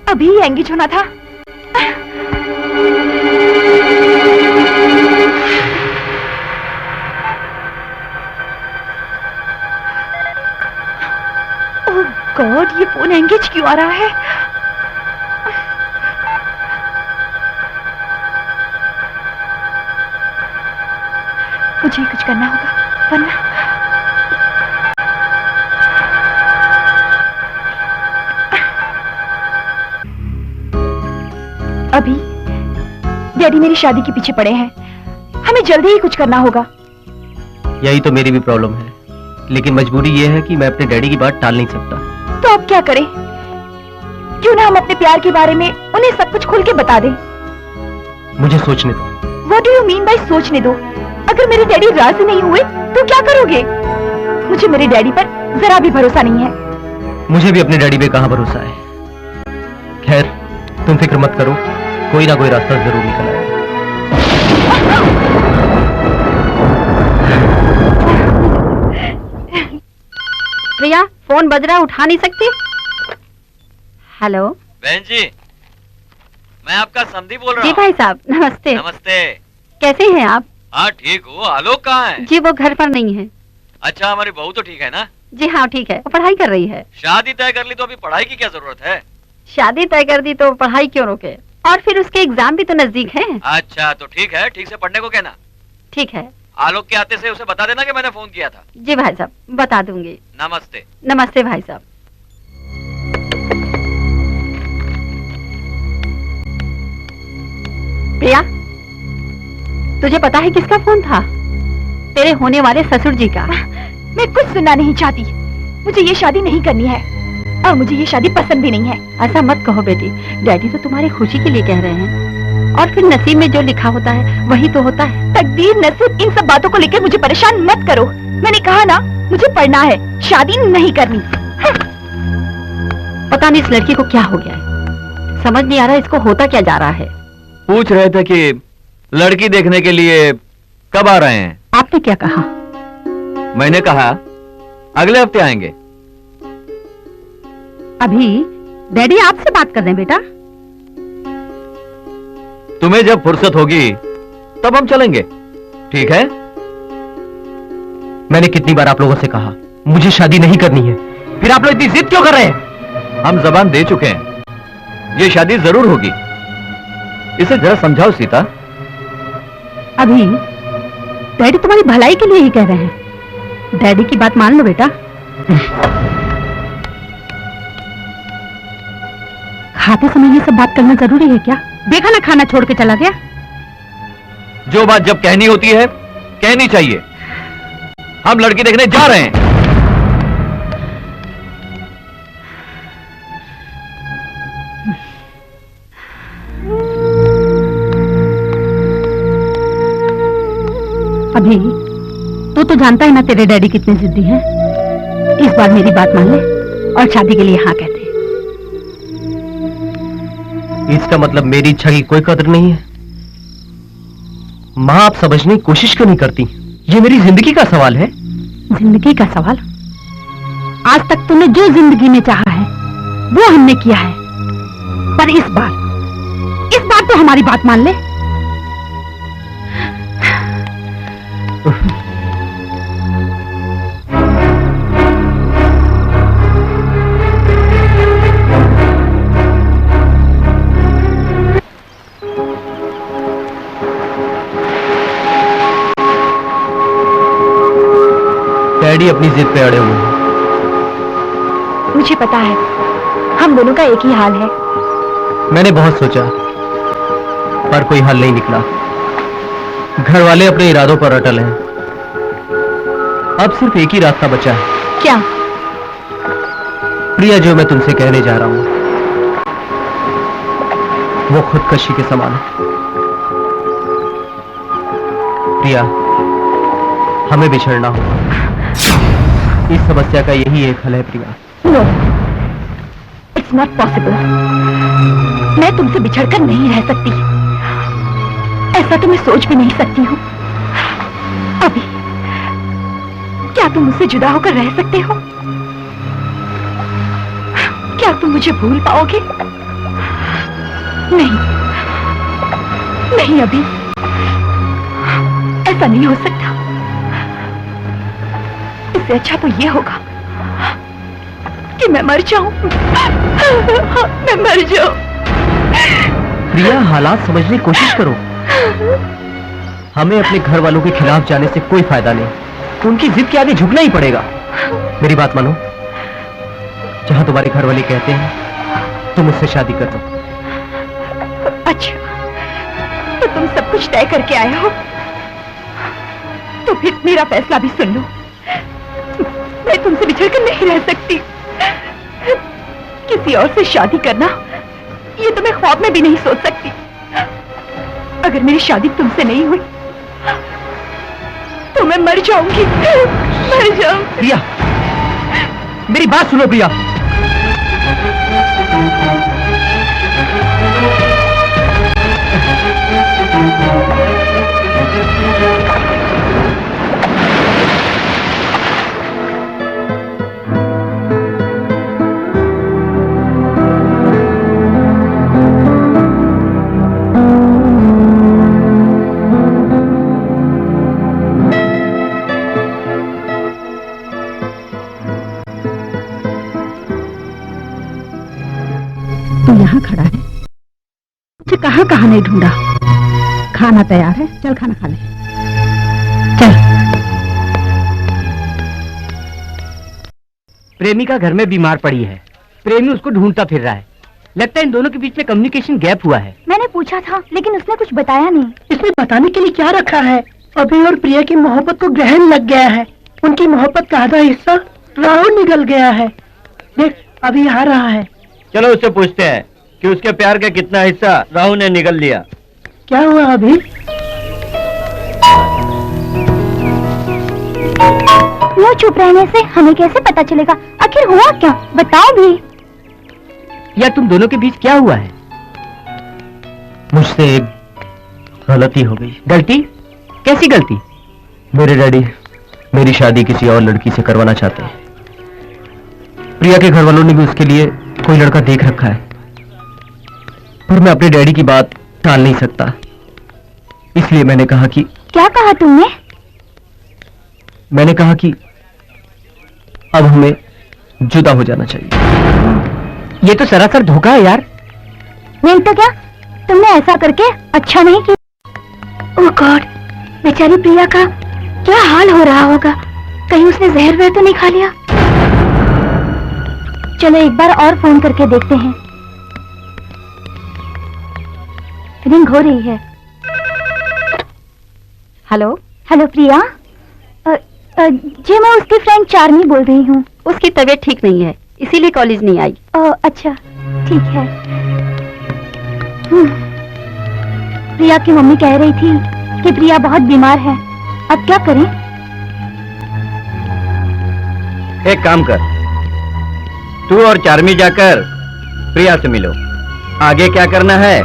अभी एंगेज होना था। ओह गॉड, ये फोन एंगेज क्यों आ रहा है? मुझे कुछ करना होगा वरना। अभी डैडी मेरी शादी के पीछे पड़े हैं, हमें जल्दी ही कुछ करना होगा।
यही तो मेरी भी प्रॉब्लम है, लेकिन मजबूरी ये है कि मैं अपने डैडी की बात टाल नहीं सकता।
तो अब क्या करें? क्यों ना हम अपने प्यार के बारे में उन्हें सब कुछ खुल के बता दें।
मुझे सोचने दो।
What do you mean by सोचने दो? अगर मेरे डैडी राजी नहीं हुए तो क्या करोगे? मुझे मेरे डैडी पर जरा भी भरोसा नहीं है।
मुझे भी अपने डैडी पे कहाँ भरोसा है। खैर, तुम फिक्र मत करो, कोई ना कोई रास्ता जरूर निकल आएगा।
प्रिया, फोन बज रहा, उठा नहीं सकती? हेलो
बहन जी, मैं आपका समधी बोल रहा
जी
हूँ।
भाई साहब, नमस्ते।
नमस्ते।
कैसे हैं आप?
हाँ ठीक हूँ। आलोक कहाँ है?
जी वो घर पर नहीं है।
अच्छा, हमारी बहू तो ठीक है ना?
जी हाँ ठीक है, वो पढ़ाई कर रही है।
शादी तय कर ली तो अभी पढ़ाई की क्या जरूरत है?
शादी तय कर दी तो पढ़ाई क्यों रोके? और फिर उसके एग्जाम भी तो नजदीक हैं।
अच्छा तो ठीक है, ठीक से पढ़ने को कहना।
ठीक है।
आलोक के आते से उसे बता देना कि मैंने फोन किया था।
जी भाई साहब, बता दूंगी।
नमस्ते।
नमस्ते भाई साहब। प्रिया, तुझे पता है किसका फोन था? तेरे होने वाले ससुर जी का।
मैं कुछ सुनना नहीं चाहती, मुझे ये शादी नहीं करनी है। और मुझे ये शादी पसंद भी नहीं है।
ऐसा मत कहो बेटी, डैडी तो तुम्हारी खुशी के लिए कह रहे हैं। और फिर नसीब में जो लिखा होता है वही तो होता है।
तकदीर, नसीब, इन सब बातों को लेकर मुझे परेशान मत करो। मैंने कहा ना, मुझे पढ़ना है, शादी नहीं करनी।
पता नहीं इस लड़की को क्या हो गया है, समझ नहीं आ रहा इसको होता क्या जा रहा है।
पूछ रहे थे कि लड़की देखने के लिए कब आ रहे हैं।
आपने क्या कहा?
मैंने कहा अगले हफ्ते आएंगे।
अभी डैडी आपसे बात कर रहे हैं बेटा।
तुम्हें जब फुर्सत होगी तब हम चलेंगे, ठीक है?
मैंने कितनी बार आप लोगों से कहा मुझे शादी नहीं करनी है, फिर आप लोग इतनी जिद क्यों कर रहे हैं?
हम जबान दे चुके हैं, ये शादी जरूर होगी। इसे जरा समझाओ सीता।
अभी डैडी तुम्हारी भलाई के लिए ही कह रहे हैं, डैडी की बात मान लो बेटा। खाते समय ये सब बात करना जरूरी है क्या? देखा ना खाना छोड़ के चला गया।
जो बात जब कहनी होती है कहनी चाहिए। हम लड़की देखने जा रहे हैं।
अभी तो जानता है ना तेरे डैडी कितने जिद्दी हैं। इस बार मेरी बात मान ले और शादी के लिए हाँ कहते।
इसका मतलब मेरी इच्छा की कोई कदर नहीं है? माँ, आप समझने की कोशिश क्यों नहीं करती? ये मेरी जिंदगी का सवाल है।
जिंदगी का सवाल? आज तक तूने जो जिंदगी में चाहा है वो हमने किया है, पर इस बार तो हमारी बात मान ले।
डैडी अपनी जिद पे अड़े हुए हैं।
मुझे पता है, हम दोनों का एक ही हाल है।
मैंने बहुत सोचा पर कोई हल नहीं निकला। घर वाले अपने इरादों पर अटल हैं। अब सिर्फ एक ही रास्ता बचा है।
क्या?
प्रिया, जो मैं तुमसे कहने जा रहा हूं वो खुदकशी के समान है। प्रिया, हमें बिछड़ना होगा। इस समस्या का यही एक हल है Priya.
No, it's not possible. मैं तुमसे बिछड़कर नहीं रह सकती। ऐसा तो मैं सोच भी नहीं सकती हूँ। अभी क्या तुम मुझसे जुदा होकर रह सकते हो? क्या तुम मुझे भूल पाओगे? नहीं नहीं, अभी ऐसा नहीं हो सकता। इससे अच्छा तो ये होगा कि मैं मर जाऊं। मैं मर जाऊं।
प्रिया, हालात समझने की कोशिश करो। हमें अपने घर वालों के खिलाफ जाने से कोई फायदा नहीं। उनकी जिद के आगे झुकना ही पड़ेगा। मेरी बात मानो, जहां तुम्हारे घर वाले कहते हैं तुम मुझसे शादी कर दो।
अच्छा, तो तुम सब कुछ तय करके आए हो, तो फिर मेरा फैसला भी सुन लो। मैं तुमसे बिछड़कर नहीं रह सकती। किसी और से शादी करना, ये तो मैं ख्वाब में भी नहीं सोच सकती। अगर मेरी शादी तुमसे नहीं हुई तो मैं मर जाऊंगी। मर जाऊंगी।
प्रिया, मेरी बात सुनो प्रिया।
तू यहाँ खड़ा है, मुझे कहाँ कहाँ नहीं ढूंढा। खाना तैयार है, चल खाना खा ले। चल।
प्रेमिका घर में बीमार पड़ी है। प्रेमी उसको ढूंढता फिर रहा है। लगता है इन दोनों के बीच में कम्युनिकेशन गैप हुआ है।
मैंने पूछा था, लेकिन उसने कुछ बताया नहीं।
इसमें बताने के लिए क्या रखा है? अभी और प्रिया की मोहब्बत को ग्रहण लग गया है। उनकी मोहब्बत का आधा हिस्सा राहुल निकल गया है। देख, अभी आ रहा है।
चलो उससे पूछते हैं कि उसके प्यार का कितना हिस्सा राहु ने निगल लिया।
क्या हुआ अभी?
यूं चुप रहने से हमें कैसे पता चलेगा आखिर हुआ क्या? बताओ भी।
या तुम दोनों के बीच क्या हुआ है?
मुझसे एक गलती हो गई।
गलती? कैसी गलती?
मेरे डैडी मेरी शादी किसी और लड़की से करवाना चाहते हैं। प्रिया के घर वालों ने भी उसके लिए कोई लड़का देख रखा है, पर मैं अपने डैडी की बात टाल नहीं सकता। इसलिए मैंने कहा कि
क्या कहा तुमने?
मैंने कहा कि अब हमें जुदा हो जाना चाहिए।
ये तो सरासर धोखा है यार।
नहीं तो क्या, तुमने ऐसा करके अच्छा नहीं किया। ओह गॉड, बेचारी प्रिया का क्या हाल हो रहा होगा। कहीं उसने जहर वहर तो नहीं खा लिया? चलो एक बार और फोन करके देखते हैं। रिंग हो रही है।
हेलो।
हेलो प्रिया, जी मैं उसकी फ्रेंड चार्मी बोल रही हूँ।
उसकी तबीयत ठीक नहीं है, इसीलिए कॉलेज नहीं आई।
अच्छा ठीक है। प्रिया की मम्मी कह रही थी कि प्रिया बहुत बीमार है, अब क्या करें?
एक काम कर, तू और चार्मी जाकर प्रिया से मिलो। आगे क्या करना है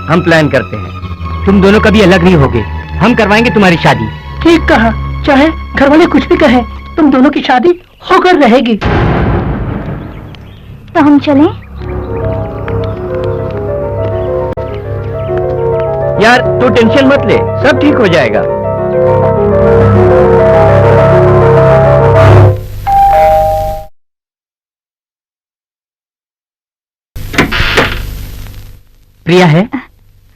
हम प्लान करते हैं।
तुम दोनों कभी अलग नहीं होगे, हम करवाएंगे तुम्हारी शादी।
ठीक कहा, चाहे घर वाले कुछ भी कहें, तुम दोनों की शादी होकर रहेगी।
तो हम चलें?
यार तू टेंशन मत ले, सब ठीक हो जाएगा।
प्रिया है?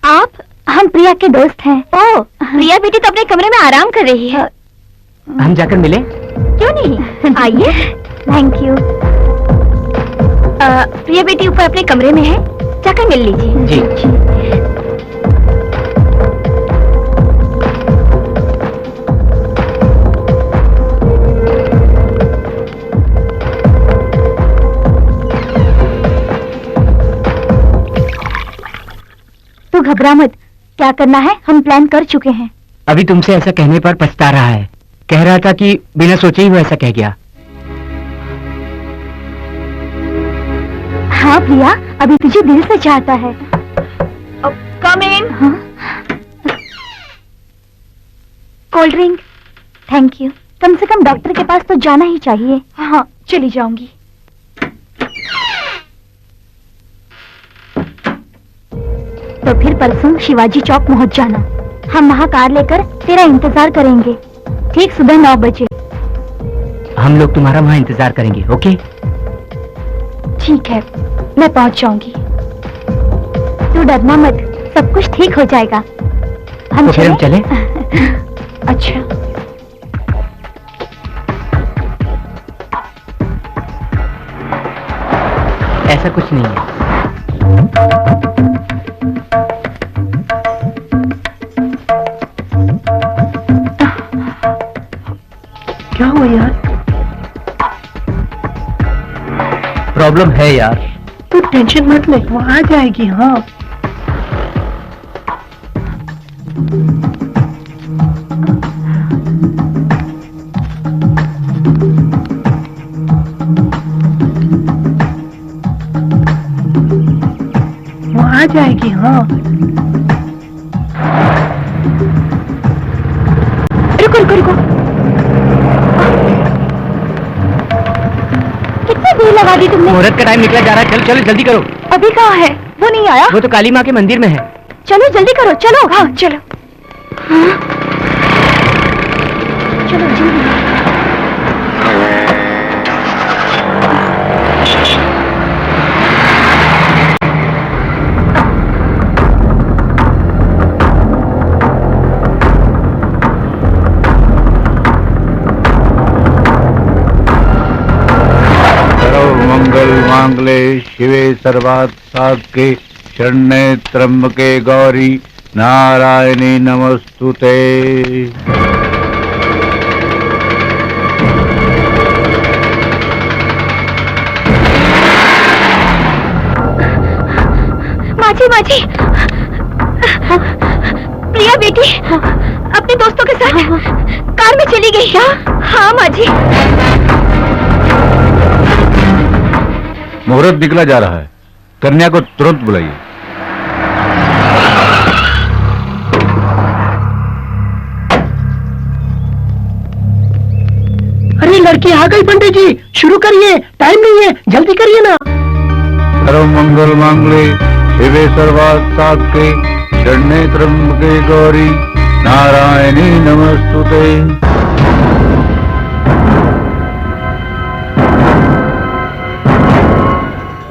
आप? हम प्रिया के दोस्त हैं। ओह, प्रिया बेटी तो अपने कमरे में आराम कर रही है।
हम जाकर मिले?
क्यों नहीं, आइए। Thank you. प्रिया बेटी ऊपर अपने कमरे में है, जाकर मिल लीजिए।
जी।
तू घबरा मत, क्या करना है हम प्लान कर चुके हैं।
अभी तुमसे ऐसा कहने पर पछता रहा है। कह रहा था कि बिना सोचे ही वो ऐसा कह गया।
हाँ प्रिया, अभी तुझे दिल से चाहता है। Come in. Cold drink. Thank you. कम से कम डॉक्टर के पास तो जाना ही चाहिए। हाँ चली जाऊंगी। तो फिर परसों शिवाजी चौक पहुंच जाना। हम वहाँ कार लेकर तेरा इंतजार करेंगे, ठीक सुबह 9 बजे।
हम लोग तुम्हारा वहाँ इंतजार करेंगे, ओके?
ठीक है, मैं पहुंच जाऊंगी। तू डरना मत, सब कुछ ठीक हो जाएगा।
तो फिर हम चलें?
अच्छा।
ऐसा कुछ नहीं है।
क्या हुआ यार?
प्रॉब्लम है यार।
तू टेंशन मत ले, वो आ जाएगी। हाँ वो आ जाएगी। हाँ
रुको रुको रुको, कितनी देर लगा दी तुमने?
मुहूर्त का टाइम निकला जा रहा है, चलो चलो जल्दी करो।
अभी कहाँ है? वो नहीं आया।
वो तो काली माँ के मंदिर में है।
चलो जल्दी करो, चलो। हाँ चलो। हाँ? चलो जल्दी।
मंगल मांगले शिवे सर्वार्थ साधके शरण्ये त्र्यंबके गौरी नारायणी नमस्तुते।
माँ जी, प्रिया बेटी अपने दोस्तों के साथ कार में चली गई। क्या? हाँ माँ जी।
मुहूर्त निकला जा रहा है, कन्या को तुरंत बुलाइए।
अरे लड़की आ गई पंडित जी, शुरू करिए, टाइम नहीं है, जल्दी करिए ना।
सर्व मंगल मांगले शिवे सर्वार्थ साधके शरण्ये त्र्यंबके गौरी नारायणी नमस्तुते।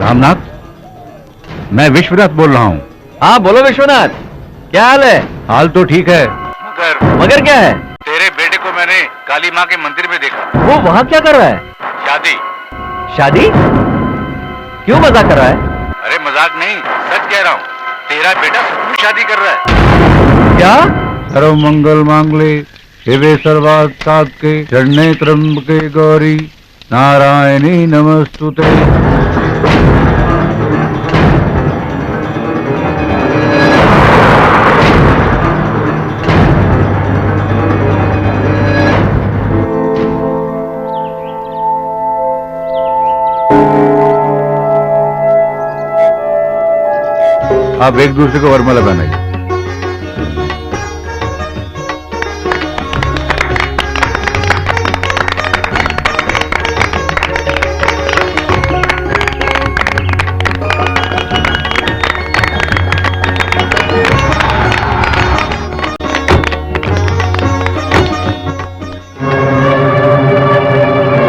रामनाथ, मैं विश्वनाथ बोल रहा हूँ।
हाँ बोलो विश्वनाथ, क्या हाल है?
हाल तो ठीक है,
मगर क्या है?
तेरे बेटे को मैंने काली माँ के मंदिर में देखा।
वो वहाँ क्या कर रहा है?
शादी।
शादी? क्यों मजाक कर रहा है?
अरे मजाक नहीं, सच कह रहा हूँ, तेरा बेटा सचमुच शादी कर रहा है।
क्या?
सर्व मंगल मांगले शिवे सर्वार्थ साधके शरण्ये त्र्यंबके गौरी नारायणी नमस्तुते। आप एक दूसरे को वरमाला पहनाइए।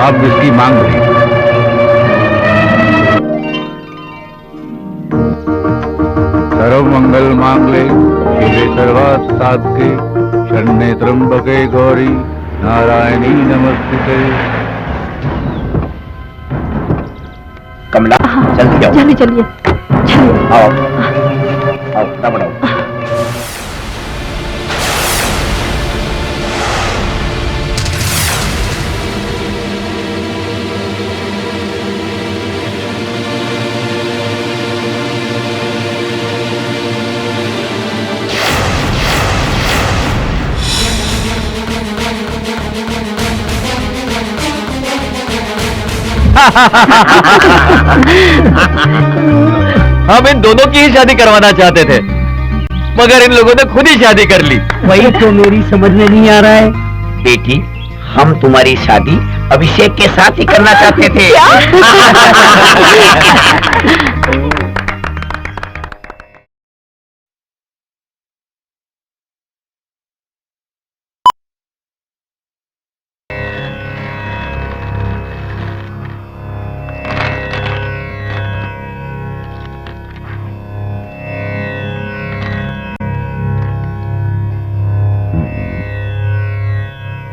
आप जिसकी मांग रही सर्व मंगल मांगले शिवे सर्वार्थ साधके शरण्ये त्र्यंबके गौरी नारायणी नमस्तुते।
कमला जल्दी जाओ।
चलिए चलिए चलिए।
आओ आओ, ना बढ़ाओ।
हम इन दोनों की ही शादी करवाना चाहते थे, मगर इन लोगों ने खुद ही शादी कर ली।
वही तो मेरी समझ में नहीं आ रहा है।
बेटी, हम तुम्हारी शादी अभिषेक के साथ ही करना चाहते थे।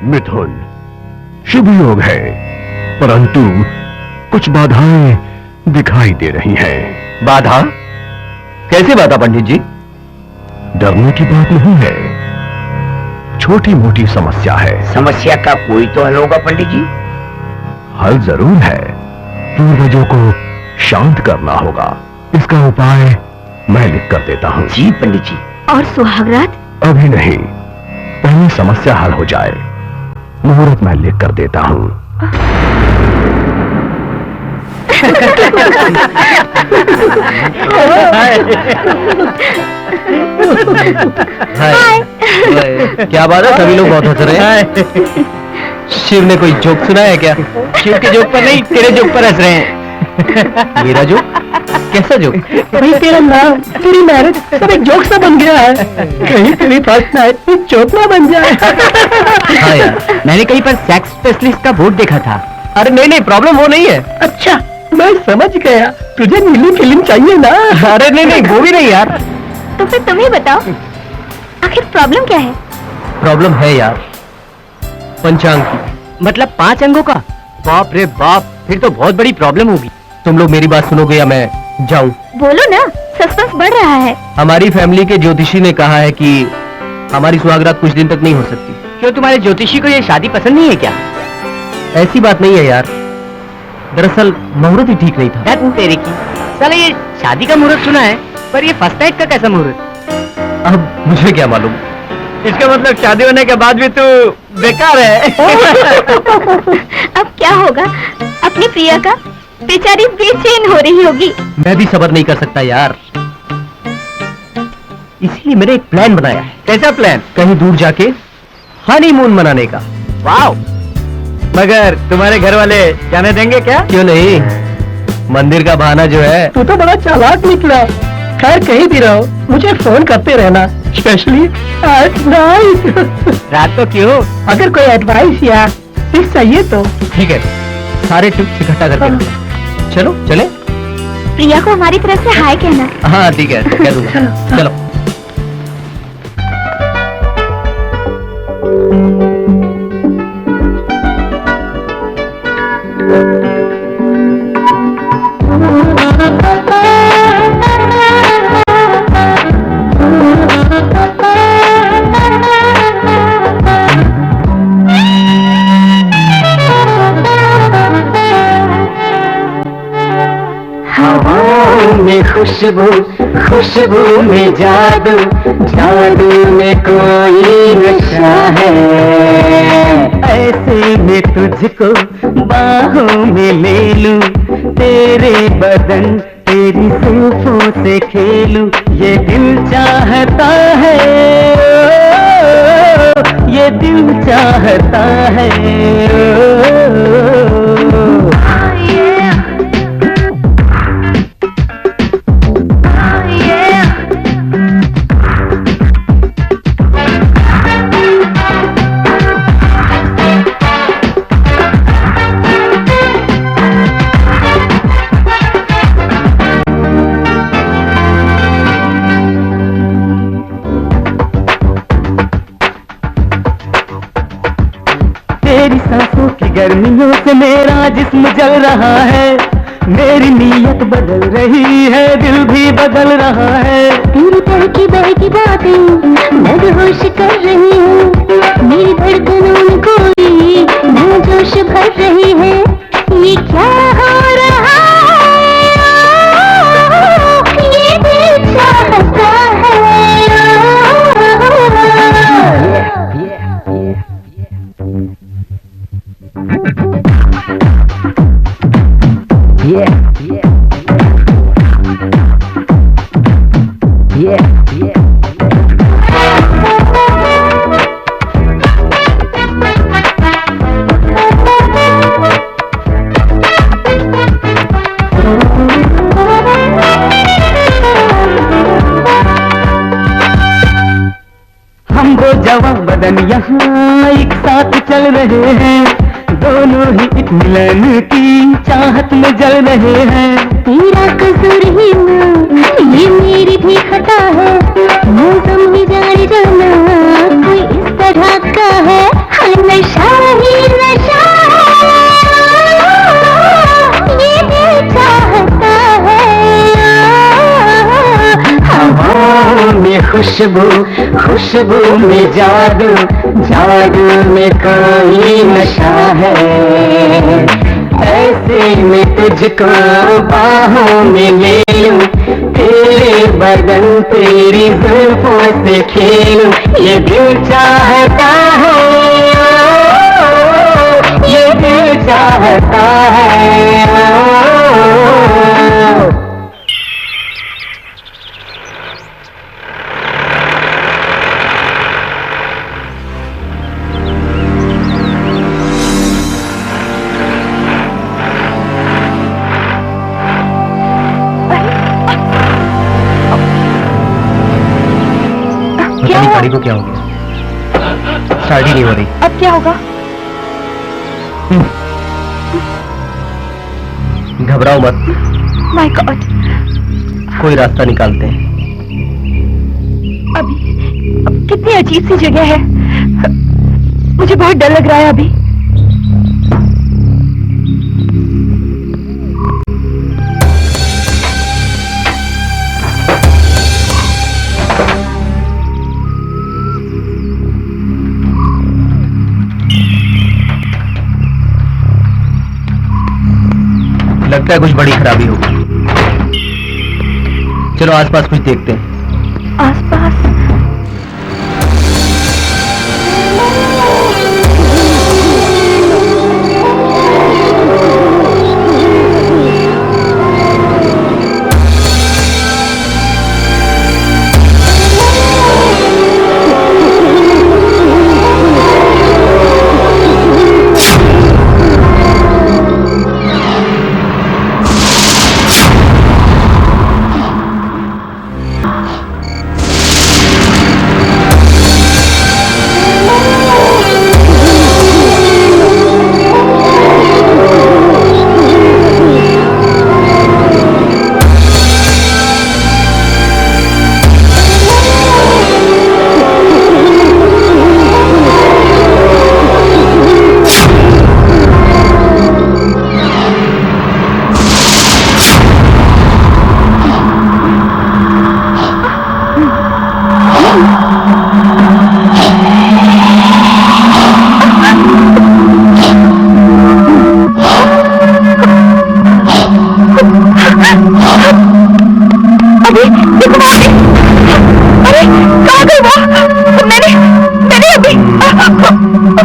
मिथुन, शुभ योग है, परंतु कुछ बाधाएं दिखाई दे रही हैं।
बाधा? कैसी बाधा पंडित जी?
डरने की बात नहीं है, छोटी मोटी समस्या है।
समस्या का कोई तो हल होगा पंडित जी।
हल जरूर है, पूर्वजों को शांत करना होगा। इसका उपाय मैं लिख कर देता हूँ।
जी पंडित जी।
और सुहागरात?
अभी नहीं, पहले समस्या हल हो जाए। मुहूर्त मैं लिख कर देता हूँ।
क्या बात है, सभी लोग बहुत हंस रहे हैं। शिव ने कोई जोक सुना है क्या?
शिव के जोक पर नहीं, तेरे जोक पर हंस रहे हैं।
मेरा जोक? कैसा जोक?
भाई तेरा नाम, तेरी मैरिज सब एक जोक सा बन गया है। कहीं तेरी फर्स्ट नाइट एक जोक ना बन जाए।
हाँ यार, मैंने कहीं पर सेक्स स्पेशलिस्ट का बोर्ड देखा था।
अरे नहीं नहीं, प्रॉब्लम वो नहीं है।
अच्छा, मैं समझ गया, तुझे नीली फिल्म चाहिए ना।
अरे नहीं नहीं, वो भी नहीं यार।
तो फिर तुम ही बताओ, आखिर प्रॉब्लम क्या है?
प्रॉब्लम है यार, पंचांग की।
मतलब 5 अंगों का?
बाप रे बाप, फिर तो बहुत बड़ी प्रॉब्लम होगी। तुम लोग मेरी बात सुनोगे या मैं जाऊं?
बोलो ना, सस्पेंस बढ़ रहा है।
हमारी फैमिली के ज्योतिषी ने कहा है कि हमारी सुहागरात कुछ दिन तक नहीं हो सकती।
क्यों, तुम्हारे ज्योतिषी को ये शादी पसंद नहीं है क्या?
ऐसी बात नहीं है यार, दरअसल मुहूर्त ही ठीक नहीं था।
तेरे की साले, ये शादी का मुहूर्त सुना है, पर ये फर्स्ट नाइट का कैसा मुहूर्त?
अब मुझे क्या मालूम।
इसका मतलब शादी होने के बाद भी तू बेकार है।
अब क्या होगा अपनी प्रिया का? बेचारी बेचैन हो रही होगी।
मैं भी सब्र नहीं कर सकता यार, इसीलिए मैंने एक प्लान बनाया है।
कैसा प्लान?
कहीं दूर जाके हनीमून मनाने का।
वाओ! मगर तुम्हारे घर वाले जाने देंगे क्या?
क्यों नहीं, मंदिर का बहाना जो है।
तू तो बड़ा चालाक निकला। खैर कहीं भी रहो मुझे फोन करते रहना, स्पेशली एट नाइट।
रात को क्यों?
अगर कोई एडवाइस या टिप्स चाहिए तो।
ठीक है, सारे टिप्स इकट्ठा करके
हाँ।
रखना। चलो चले।
प्रिया को हमारी तरफ से हाय कहना।
हाँ ठीक है, कह दूंगा।
चलो।
चलो।
खुशबू खुशबू में जादू, जादू में कोई नशा है। ऐसे में तुझको बाहों में ले लूं, तेरे बदन तेरी जुल्फों से खेलूं। ये दिल चाहता है, ये दिल चाहता है। तेरी सांसों की गर्मियों से मेरा जिस्म जल रहा है। मेरी नीयत बदल रही है, दिल भी बदल रहा है। तेरी बहकी बातें मदहोश कर रही हूँ, मेरी धड़कनों में कोई जोश भर रही है। ये क्या हो रहा है, ये दिल चाहता है। हम वो जवान बदन यहाँ एक साथ चल रहे हैं, दोनों ही एक मिलन की चाहत में जल रहे हैं। तेरा कसूर ही ना, ये मेरी भी खता है। मौसम ही जाने जाना कोई इस तरह का है। हाँ, नशा ही नशा ये दिल चाहता है। हवाओं में खुशबू, खुशबू में जादू, जादू में कोई नशा है। ऐसे में तुझको बाहों में ले लूं, तेरे बदन तेरी जुल्फों से खेलूं। ये दिल चाहता है, ये दिल चाहता है।
पता नहीं गाड़ी को क्या हो गया, स्टार्ट ही नहीं हो रही।
अब क्या होगा?
घबराओ मत,
माय गॉड,
कोई रास्ता निकालते हैं।
अब कितनी अजीब सी जगह है, मुझे बहुत डर लग रहा है अभी।
लगता है कुछ बड़ी खराबी होगी। चलो आसपास कुछ देखते हैं।
आसपास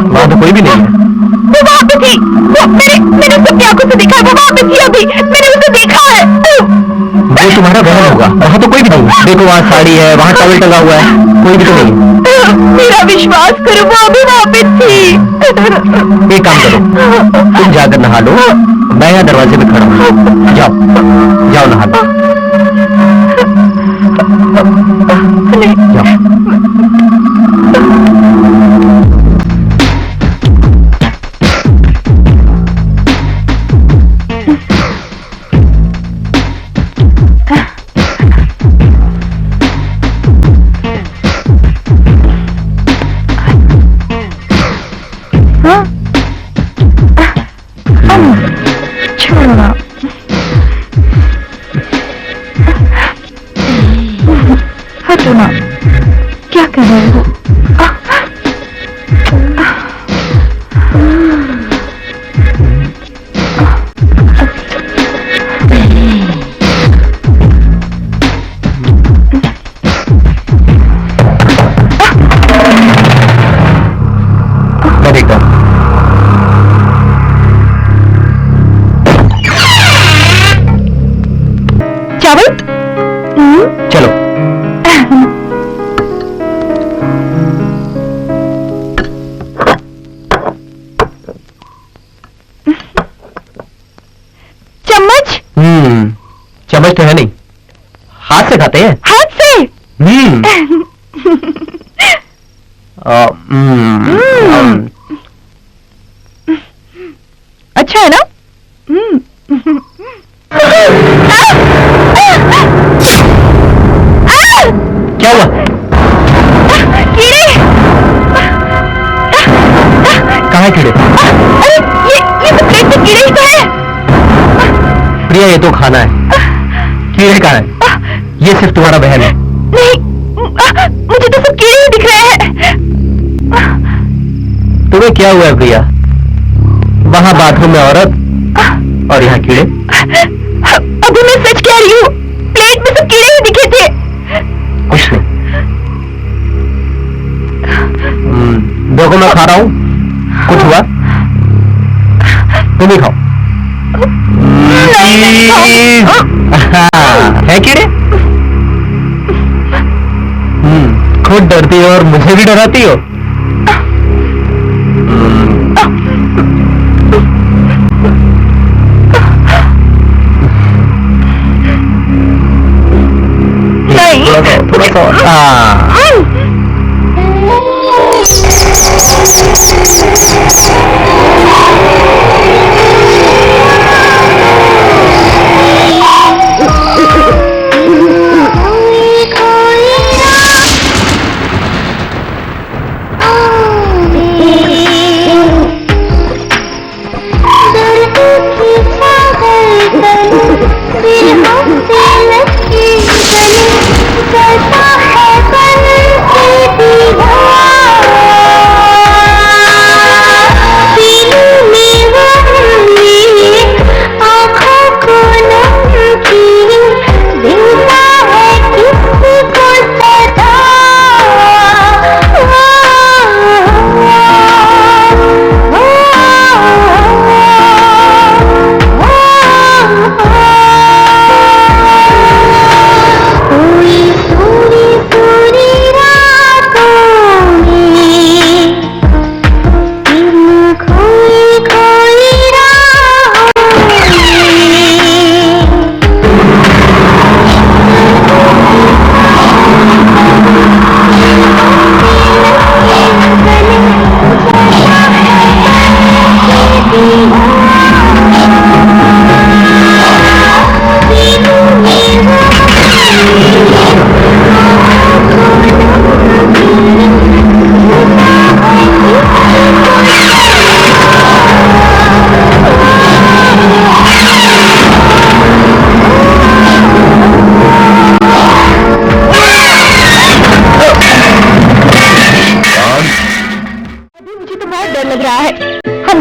वहां तो कोई भी नहीं है।
वो वहाँ पे थी, वो मैंने उसको अपनी आंखों से देखा है, वो वहाँ पे थी अभी, मैंने उसे देखा है।
वो तुम्हारा वहम होगा, वहां तो कोई भी नहीं है। देखो वहाँ साड़ी है, वहाँ टॉवल टंगा हुआ है, कोई भी तो नहीं है।
मेरा विश्वास करो, वो अभी वहाँ पे थी।
एक काम करो, तुम जाकर नहा लो, मैं यहाँ दरवाजे पे खड़ा हूँ। जाओ जाओ नहा लो, जाओ।
छोड़ो, हटो ना, क्या कर रहे हो? चावल?
चलो।
चम्मच?
चम्मच तो है नहीं, हाथ से खाते हैं।
हाथ से? अच्छा है ना?
क्या हुआ?
कीड़े!
कहाँ है कीड़े?
अरे ये तो प्लेट में कीड़े ही तो है।
प्रिया ये तो खाना है, कीड़े कहाँ है? ये सिर्फ तुम्हारा वहम है।
नहीं, मुझे तो सब कीड़े ही दिख रहे हैं।
तुम्हें क्या हुआ है प्रिया? वहां बाथरूम में औरत और यहाँ कीड़े।
अभी मैं सच कह रही हूँ, प्लेट में सब कीड़े ही दिखे थे।
कुछ नहीं। देखो मैं खा रहा हूँ, कुछ हुआ? तुम ही खाओ। है कीड़े? खुद डरती हो और मुझे भी डराती हो। थोड़ा सा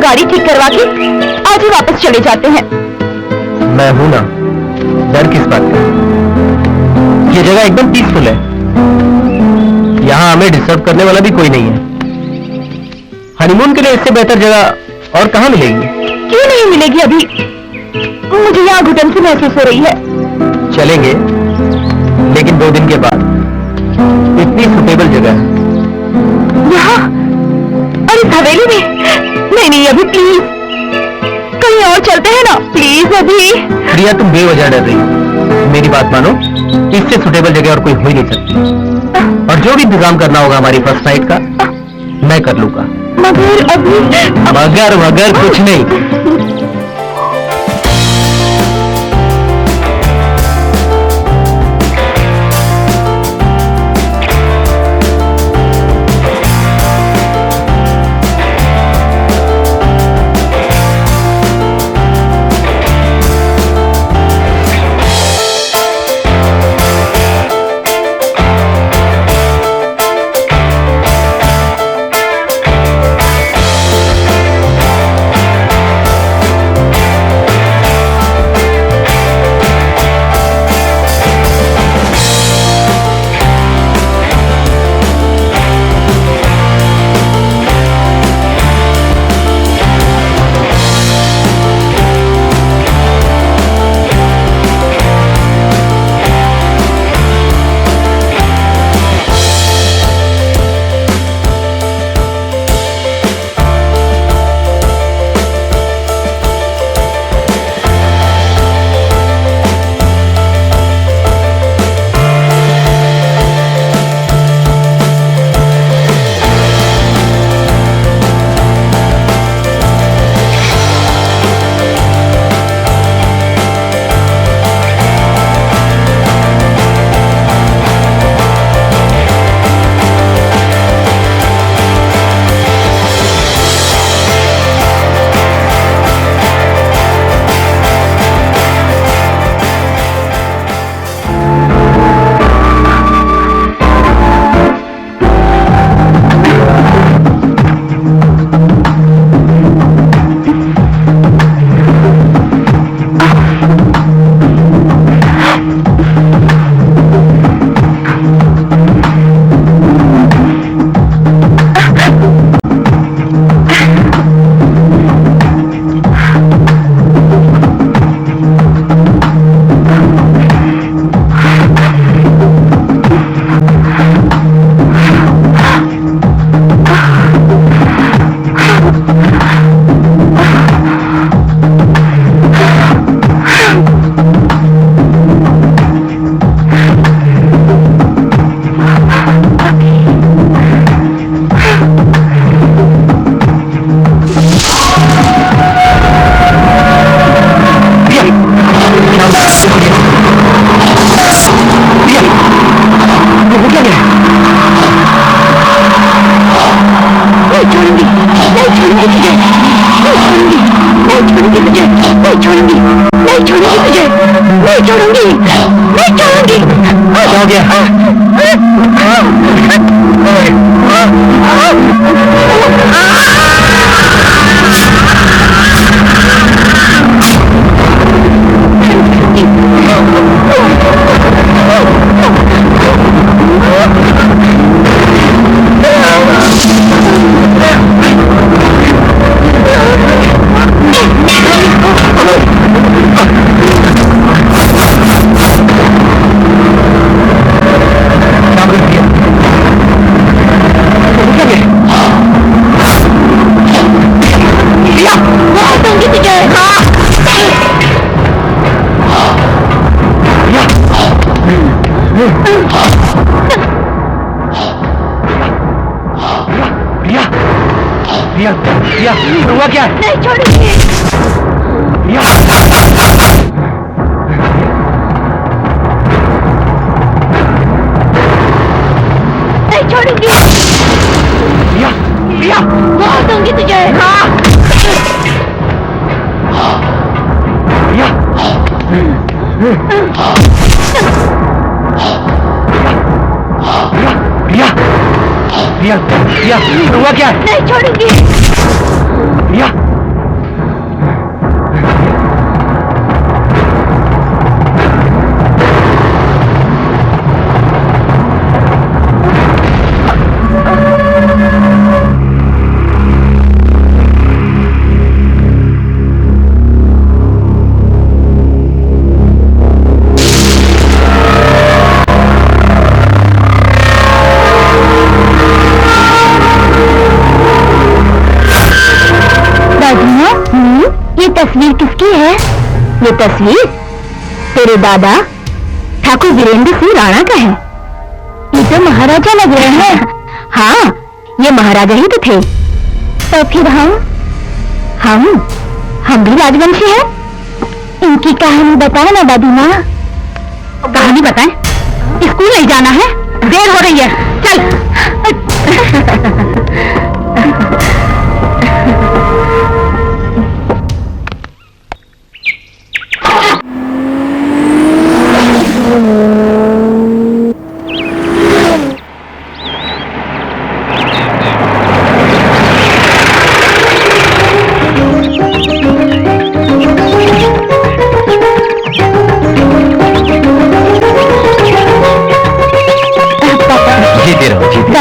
गाड़ी ठीक करवा के आज ही वापस चले जाते हैं।
मैं हूं ना, डर किस बात का? ये जगह एकदम पीसफुल है, यहाँ हमें डिस्टर्ब करने वाला भी कोई नहीं है। हनीमून के लिए इससे बेहतर जगह और कहाँ मिलेगी?
क्यों नहीं मिलेगी? अभी मुझे यहाँ घुटन से महसूस हो रही है।
चलेंगे, लेकिन 2 दिन के बाद। इतनी सुटेबल जगह है
यहाँ और इस हवेली में? नहीं नहीं, अभी प्लीज कहीं और चलते हैं ना, प्लीज अभी।
प्रिया, तुम बेवजह डर रही हो। मेरी बात मानो, इससे सुटेबल जगह और कोई हो ही नहीं सकती। और जो भी इंतजाम करना होगा हमारी फर्स्ट नाइट का, मैं कर लूंगा।
मगर अभी
मगर कुछ नहीं। प्रिया, हुआ क्या है?
नहीं छोड़ूंगी।
प्रिया,
नहीं छोड़ूंगी।
प्रिया, प्रिया,
मार दूंगी तुझे।
प्रिया, प्रिया, प्रिया, प्रिया, हुआ क्या है?
नहीं छोड़ूंगी।
प्रिया,
तस्वीर किसकी है? ये तस्वीर तेरे दादा ठाकुर वीरेंद्र सिंह राणा का है। ये तो महाराजा लग रहे हैं। हाँ, ये महाराजा ही तो थे। तो फिर हम भी राजवंशी हैं। इनकी कहानी बताए ना दादी माँ।
कहानी बताएं? स्कूल नहीं जाना है, देर हो रही है, चल।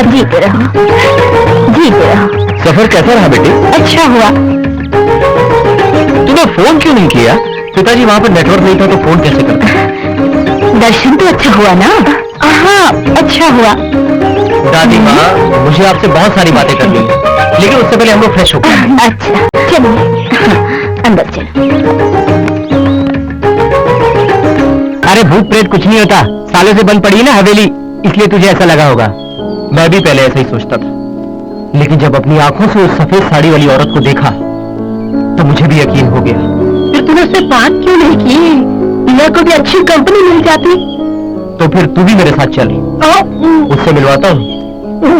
जीते रहो।
सफर कैसा रहा बेटी?
अच्छा हुआ।
तूने फोन क्यों नहीं किया? पिताजी वहाँ पर नेटवर्क नहीं था तो फोन कैसे करता?
दर्शन तो अच्छा हुआ ना? हाँ, अच्छा हुआ।
दादी माँ, मुझे आपसे बहुत सारी बातें करनी है, लेकिन उससे पहले हम लोग फ्रेश हो गए।
अच्छा, चलिए अंदर चलो।
अरे भूत प्रेत कुछ नहीं होता, सालों से बंद पड़ी है ना हवेली, इसलिए तुझे ऐसा लगा होगा। मैं भी पहले ऐसा ही सोचता था, लेकिन जब अपनी आंखों से उस सफेद साड़ी वाली औरत को देखा तो मुझे भी यकीन हो गया।
फिर तूने उससे बात क्यों नहीं की? पिया को भी अच्छी कंपनी मिल जाती।
तो फिर तू भी मेरे साथ चली, उससे मिलवाता हूँ।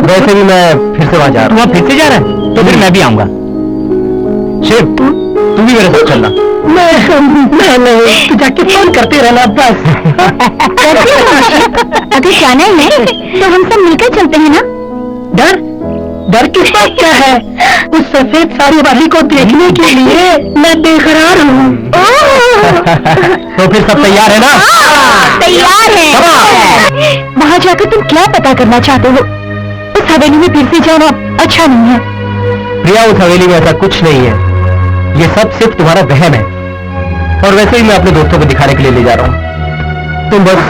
वैसे भी मैं फिर से वहां जा रहा हूँ। फिर से जा रहा है? तो फिर मैं भी आऊंगा। शिव, तू भी मेरे साथ चलना।
मैं नहीं, तू जाके फोन करते रहना बस।
अगर जाना ही है तो हम सब मिलकर चलते हैं ना?
डर किस बात का है? उस सफेद साड़ी वाली को देखने के लिए मैं बेकरार हूँ।
तो फिर सब तैयार है ना?
तैयार है। वहाँ जाकर तुम क्या पता करना चाहते हो? उस हवेली में फिर से जाना अच्छा नहीं है।
प्रिया, उस हवेली में ऐसा कुछ नहीं है, ये सब सिर्फ तुम्हारा वहम है। और वैसे ही मैं अपने दोस्तों को दिखाने के लिए ले जा रहा हूँ। तुम बस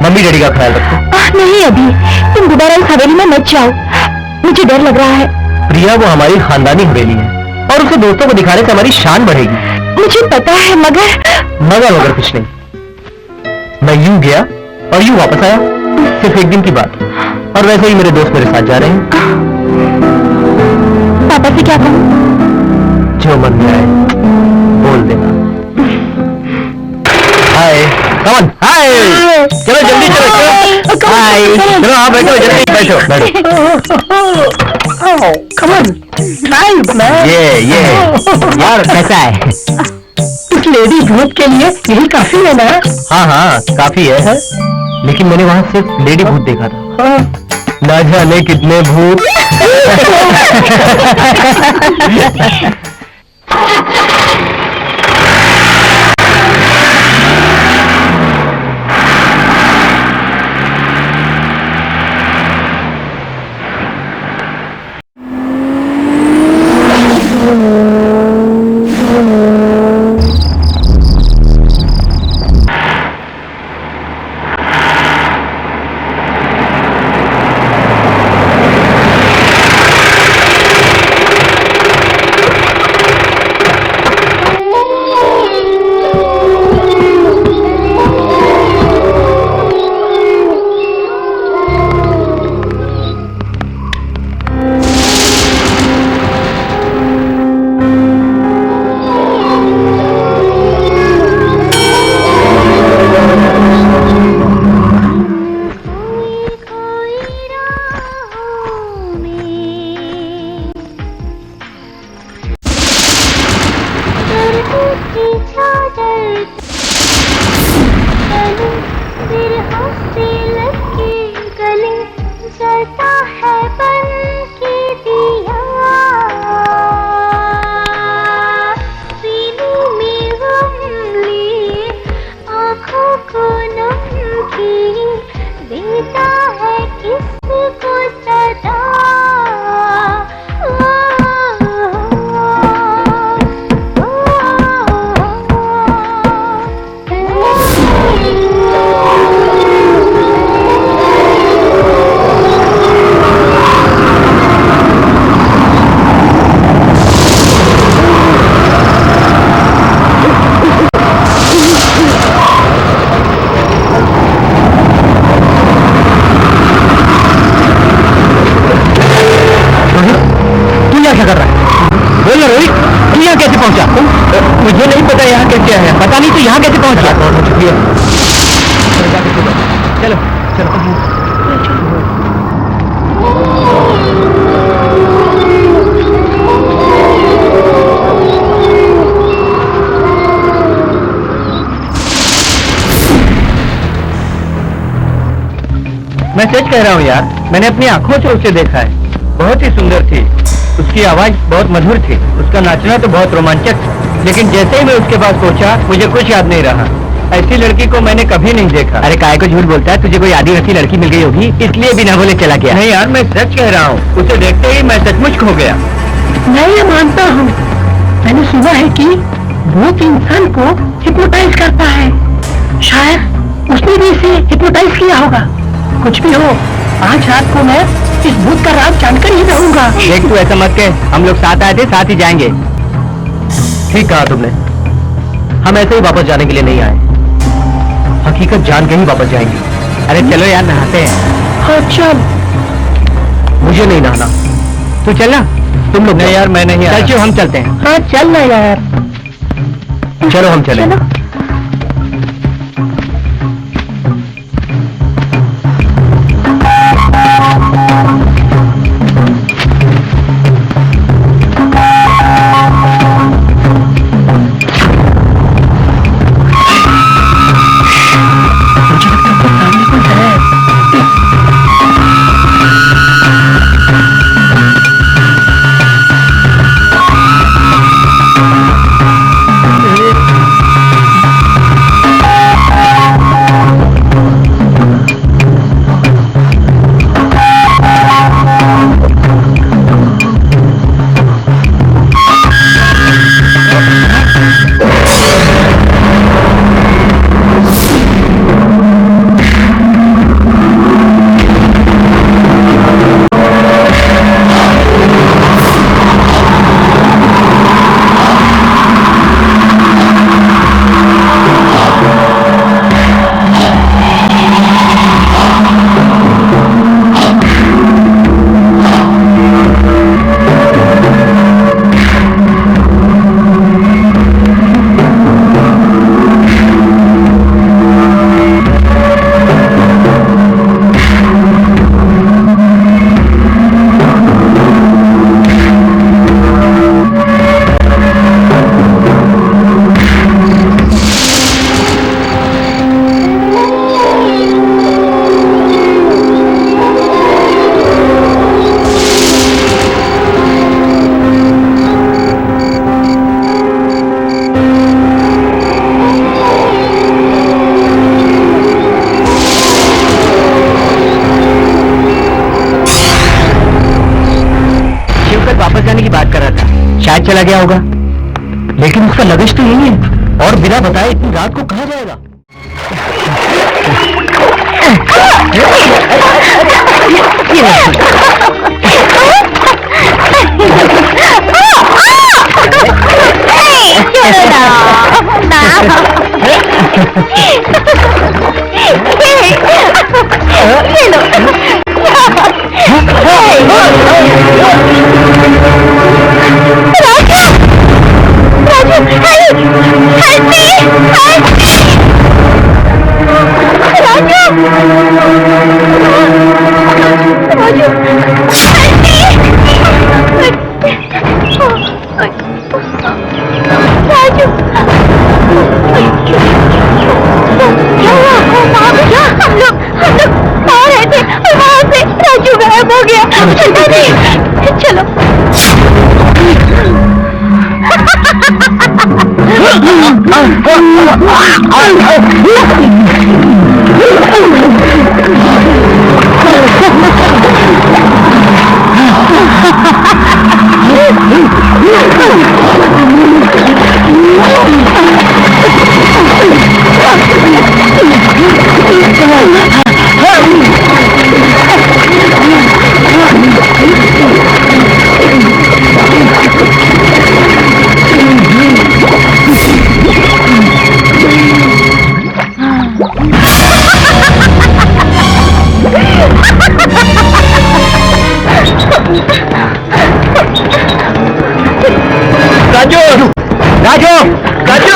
मम्मी डैडी का ख्याल रखो।
नहीं अभी, तुम दोबारा इस हवेली में मत जाओ, मुझे डर लग रहा है।
प्रिया, वो हमारी खानदानी हवेली है और उसे दोस्तों को दिखाने से हमारी शान बढ़ेगी।
मुझे पता है, मगर
कुछ नहीं। मैं यूं गया और यूं वापस आया, सिर्फ एक दिन की बात। और वैसे ही मेरे दोस्त मेरे साथ जा रहे हैं।
पापा से क्या कहूँ?
जो मन में आए बोल देना। हाय, कमन, हाय, चलो जल्दी चलो। हाय, चलो आप बैठो, जल्दी बैठो।
कमन,
ये यार कैसा है?
इस लेडी भूत के लिए यही काफी है ना?
हाँ, काफी है, लेकिन मैंने वहाँ सिर्फ लेडी भूत देखा था। ना जाने कितने भूत।
पता नहीं तो यहाँ कैसे पहुंच गया?
बहुत हो चुकी है।
चलो चलो।
मैं सच कह रहा हूँ यार, मैंने अपनी आंखों से उसे देखा है। बहुत ही सुंदर थी, उसकी आवाज बहुत मधुर थी, उसका नाचना तो बहुत रोमांचक था। लेकिन जैसे ही मैं उसके पास पहुंचा, मुझे कुछ याद नहीं रहा। ऐसी लड़की को मैंने कभी नहीं देखा।
अरे काय को झूठ बोलता है? तुझे कोई आदिवासी लड़की मिल गई होगी, इसलिए बिना बोले चला गया।
नहीं यार, मैं सच कह रहा हूँ, उसे देखते ही मैं सचमुच खो गया।
मैं ये मानता हूँ, मैंने सुना है कि भूत इंसान को हिप्नोटाइज करता है। शायद उसने भी इसे हिप्नोटाइज किया होगा। कुछ भी हो, आज रात को मैं इस भूत का राज जानकर ही रहूंगा।
देख तू ऐसा मत कह, हम लोग साथ आए थे, साथ ही जाएंगे।
ठीक कहा तुमने, हम ऐसे ही वापस जाने के लिए नहीं आए, हकीकत जान के ही वापस जाएंगे।
अरे चलो यार, नहाते हैं।
हाँ चल।
मुझे नहीं नहाना,
तू चल ना।
तुम लोग
नहीं यार, मैं नहीं
चल
आया।
शिव, हम चलते हैं।
हाँ चल ना यार।
चलो हम चलें।
चलो।
शायद चला गया होगा,
लेकिन उसका लगेज तो यही है, और बिना बताए इतनी रात को कहाँ जाएगा?
राजू, राजू, राजू।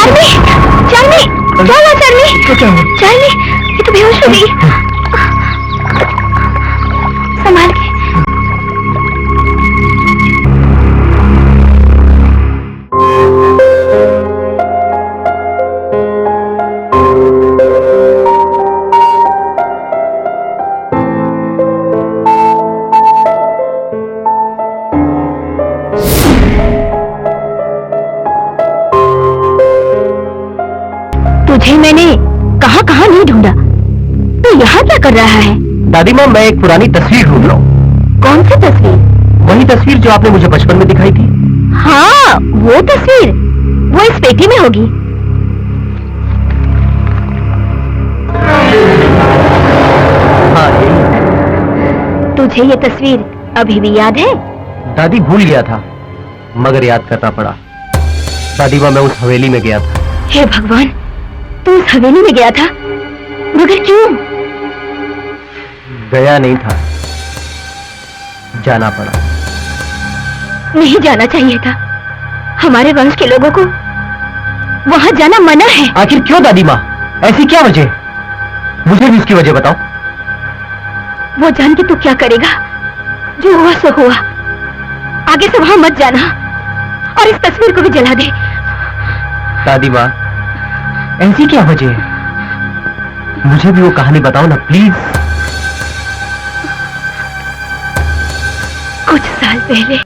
चार्ली, चार्ली, क्या हुआ चार्ली? चार्ली, ये तो बेहोश हो गई। संभाल के। तुझे मैंने कहाँ कहाँ नहीं ढूंढा, तू यहाँ क्या कर रहा है?
दादी माँ, मैं एक पुरानी तस्वीर ढूंढ रहा हूँ।
कौन सी तस्वीर?
वही तस्वीर जो आपने मुझे बचपन में दिखाई थी।
हाँ, वो तस्वीर, वो इस पेटी में होगी।
हाँ, यही।
तुझे ये तस्वीर अभी भी याद है?
दादी, भूल गया था, मगर याद करना पड़ा। दादी माँ, मैं उस हवेली में गया था।
हे भगवान, तू उस हवेली में गया था, मगर क्यों?
गया नहीं था, जाना पड़ा।
नहीं जाना चाहिए था। हमारे वंश के लोगों को वहां जाना मना है।
आखिर क्यों दादी माँ, ऐसी क्या वजह? मुझे भी इसकी वजह बताओ।
वो जान के तू क्या करेगा? जो हुआ सो हुआ, आगे से वहां मत जाना, और इस तस्वीर को भी जला दे।
दादी माँ, ऐसी क्या वजह है? मुझे भी वो कहानी बताओ ना प्लीज।
कुछ साल पहले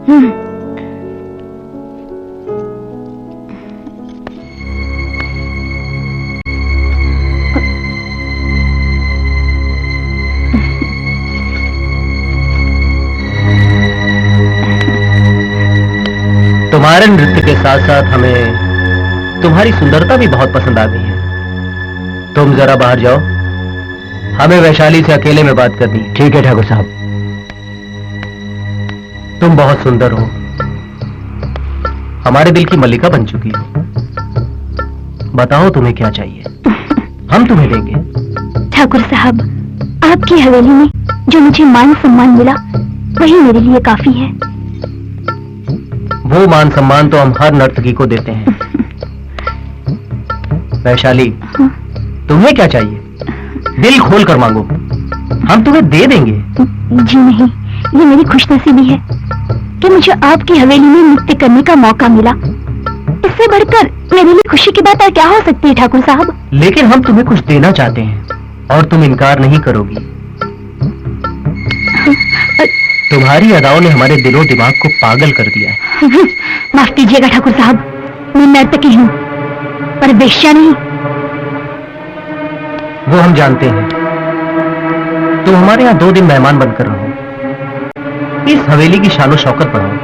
तुम्हारे नृत्य के साथ साथ हमें तुम्हारी सुंदरता भी बहुत पसंद आ गई है। तुम जरा बाहर जाओ, हमें वैशाली से अकेले में बात करनी है। ठीक है ठाकुर साहब। तुम बहुत सुंदर हो, हमारे दिल की मल्लिका बन चुकी हो। बताओ तुम्हें क्या चाहिए, हम तुम्हें देंगे।
ठाकुर साहब, आपकी हवेली में जो मुझे मान सम्मान मिला वही मेरे लिए काफी है।
वो मान सम्मान तो हम हर नर्तकी को देते हैं। वैशाली, तुम्हें क्या चाहिए? दिल खोल कर मांगो, हम तुम्हें दे देंगे।
जी नहीं, ये मेरी खुशनसीबी है कि मुझे आपकी हवेली में नृत्य करने का मौका मिला। इससे बढ़कर मेरे लिए खुशी की बात और क्या हो सकती है ठाकुर साहब?
लेकिन हम तुम्हें कुछ देना चाहते हैं और तुम इनकार नहीं करोगी। तुम्हारी अदाओं ने हमारे दिलो दिमाग को पागल कर दिया है।
माफ कीजिएगा ठाकुर साहब, मैं नर्तकी हूँ पर वेश्या नहीं।
वो हम जानते हैं। तुम हमारे यहाँ 2 दिन मेहमान बनकर रहो, इस हवेली की शानो शौकत बढ़ाओ,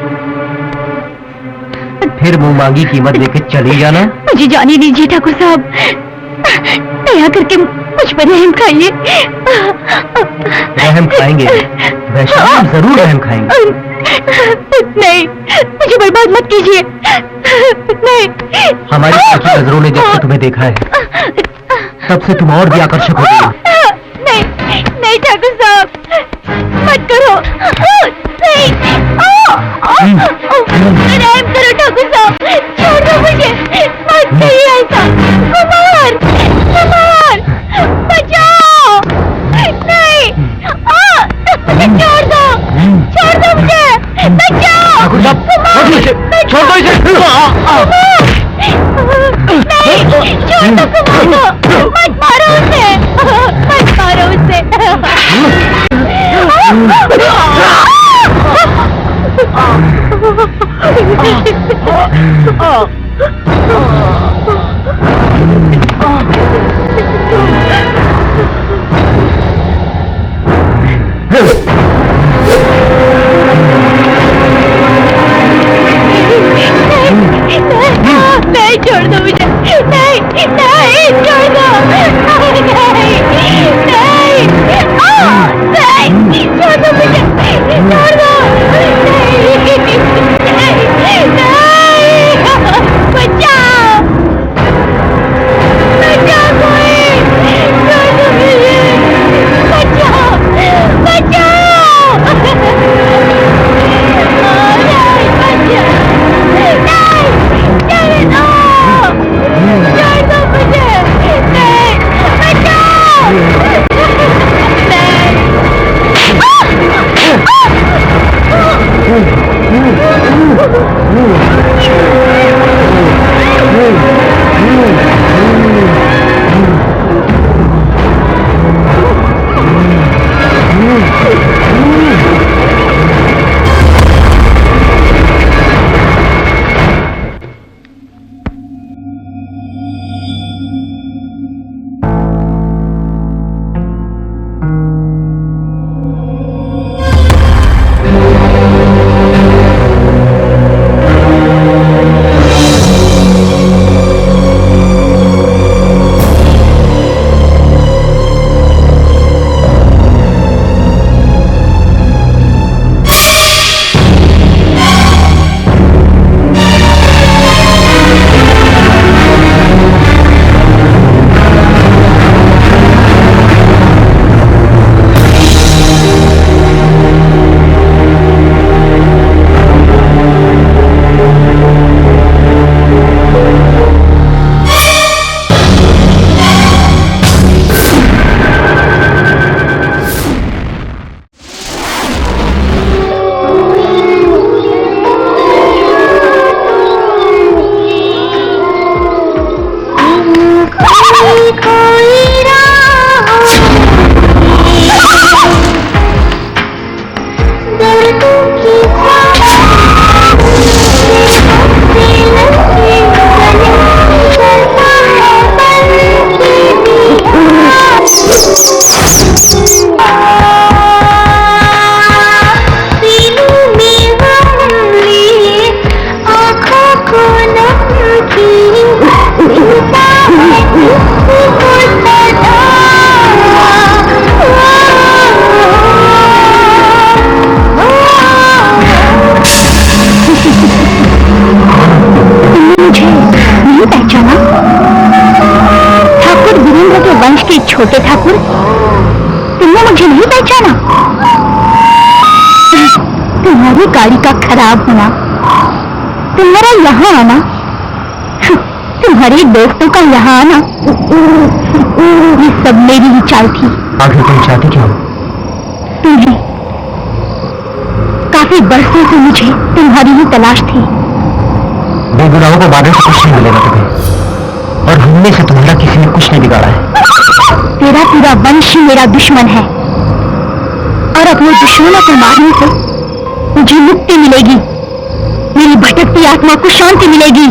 फिर मुंह मांगी कीमत देके चली जाना।
मुझे जाने दीजिए ठाकुर साहब, दया करके मुझ पर रहम खाइए।
रहम खाएंगे वैशाली, हम जरूर रहम खाएंगे।
नहीं, मुझे बर्बाद मत कीजिए। नहीं।
हमारी की नजरों ने जब से तुम्हें देखा है तब से तुम और भी आकर्षक हो गई।
नहीं नहीं ठाकुर साहब, मत करो। नहीं, रहम करो ठाकुर साहब, छोड़ दो मुझे, मत करिए ऐसा। कुमार, कुमार, बचाओ। नहीं, छोड़ दो मुझे, बचाओ।
ठाकुर साहब, छोड़ दो इसे।
नहीं, छोड़ दो कुमार को, मत मारो उसे, मत मारो उसे। नहीं, छोड़ दो मुझे। नहीं, नहीं, छोड़ दो। नहीं, नहीं, नहीं, छोड़ दो मुझे, छोड़ दो। नहीं, नहीं, बचाओ। छोटे ठाकुर, तुमने मुझे नहीं पहचाना? तुम्हारी गाड़ी का खराब होना, तुम्हारा यहाँ आना, तुम्हारे दोस्तों का यहाँ आना, ये सब मेरी ही चाल थी।
आखिर तुम चाहती क्या हो?
तुम्हें काफी बरसों से मुझे तुम्हारी ही तलाश थी।
बेगुनाहों को मारने से कुछ नहीं मिलेगा तुम्हें, और हमने से तुम्हारा किसी ने कुछ नहीं बिगाड़ा है।
तेरा पूरा वंश ही मेरा दुश्मन है, और अपने दुश्मनों को मारने से मुझे मुक्ति मिलेगी, मेरी भटकती आत्मा को शांति मिलेगी।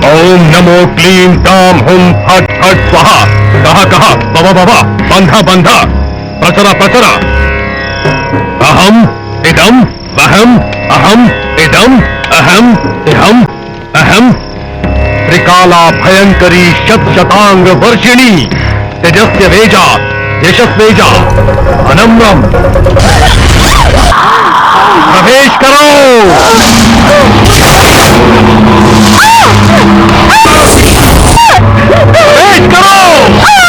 ओम नमो क्लीं ताम हुम फट फट स्वाहा। कहा बाबा बाबा, बंधा बंधा, प्रचरा प्रचरा। अहम इदम अहम अहम इदम अहम इहम अहम। त्रिकाला भयंकरी शत शतांग वर्षिणी तेजस्य वेजा यशस्वेजा अनम्रम। प्रवेश करो। प्रवेश करो।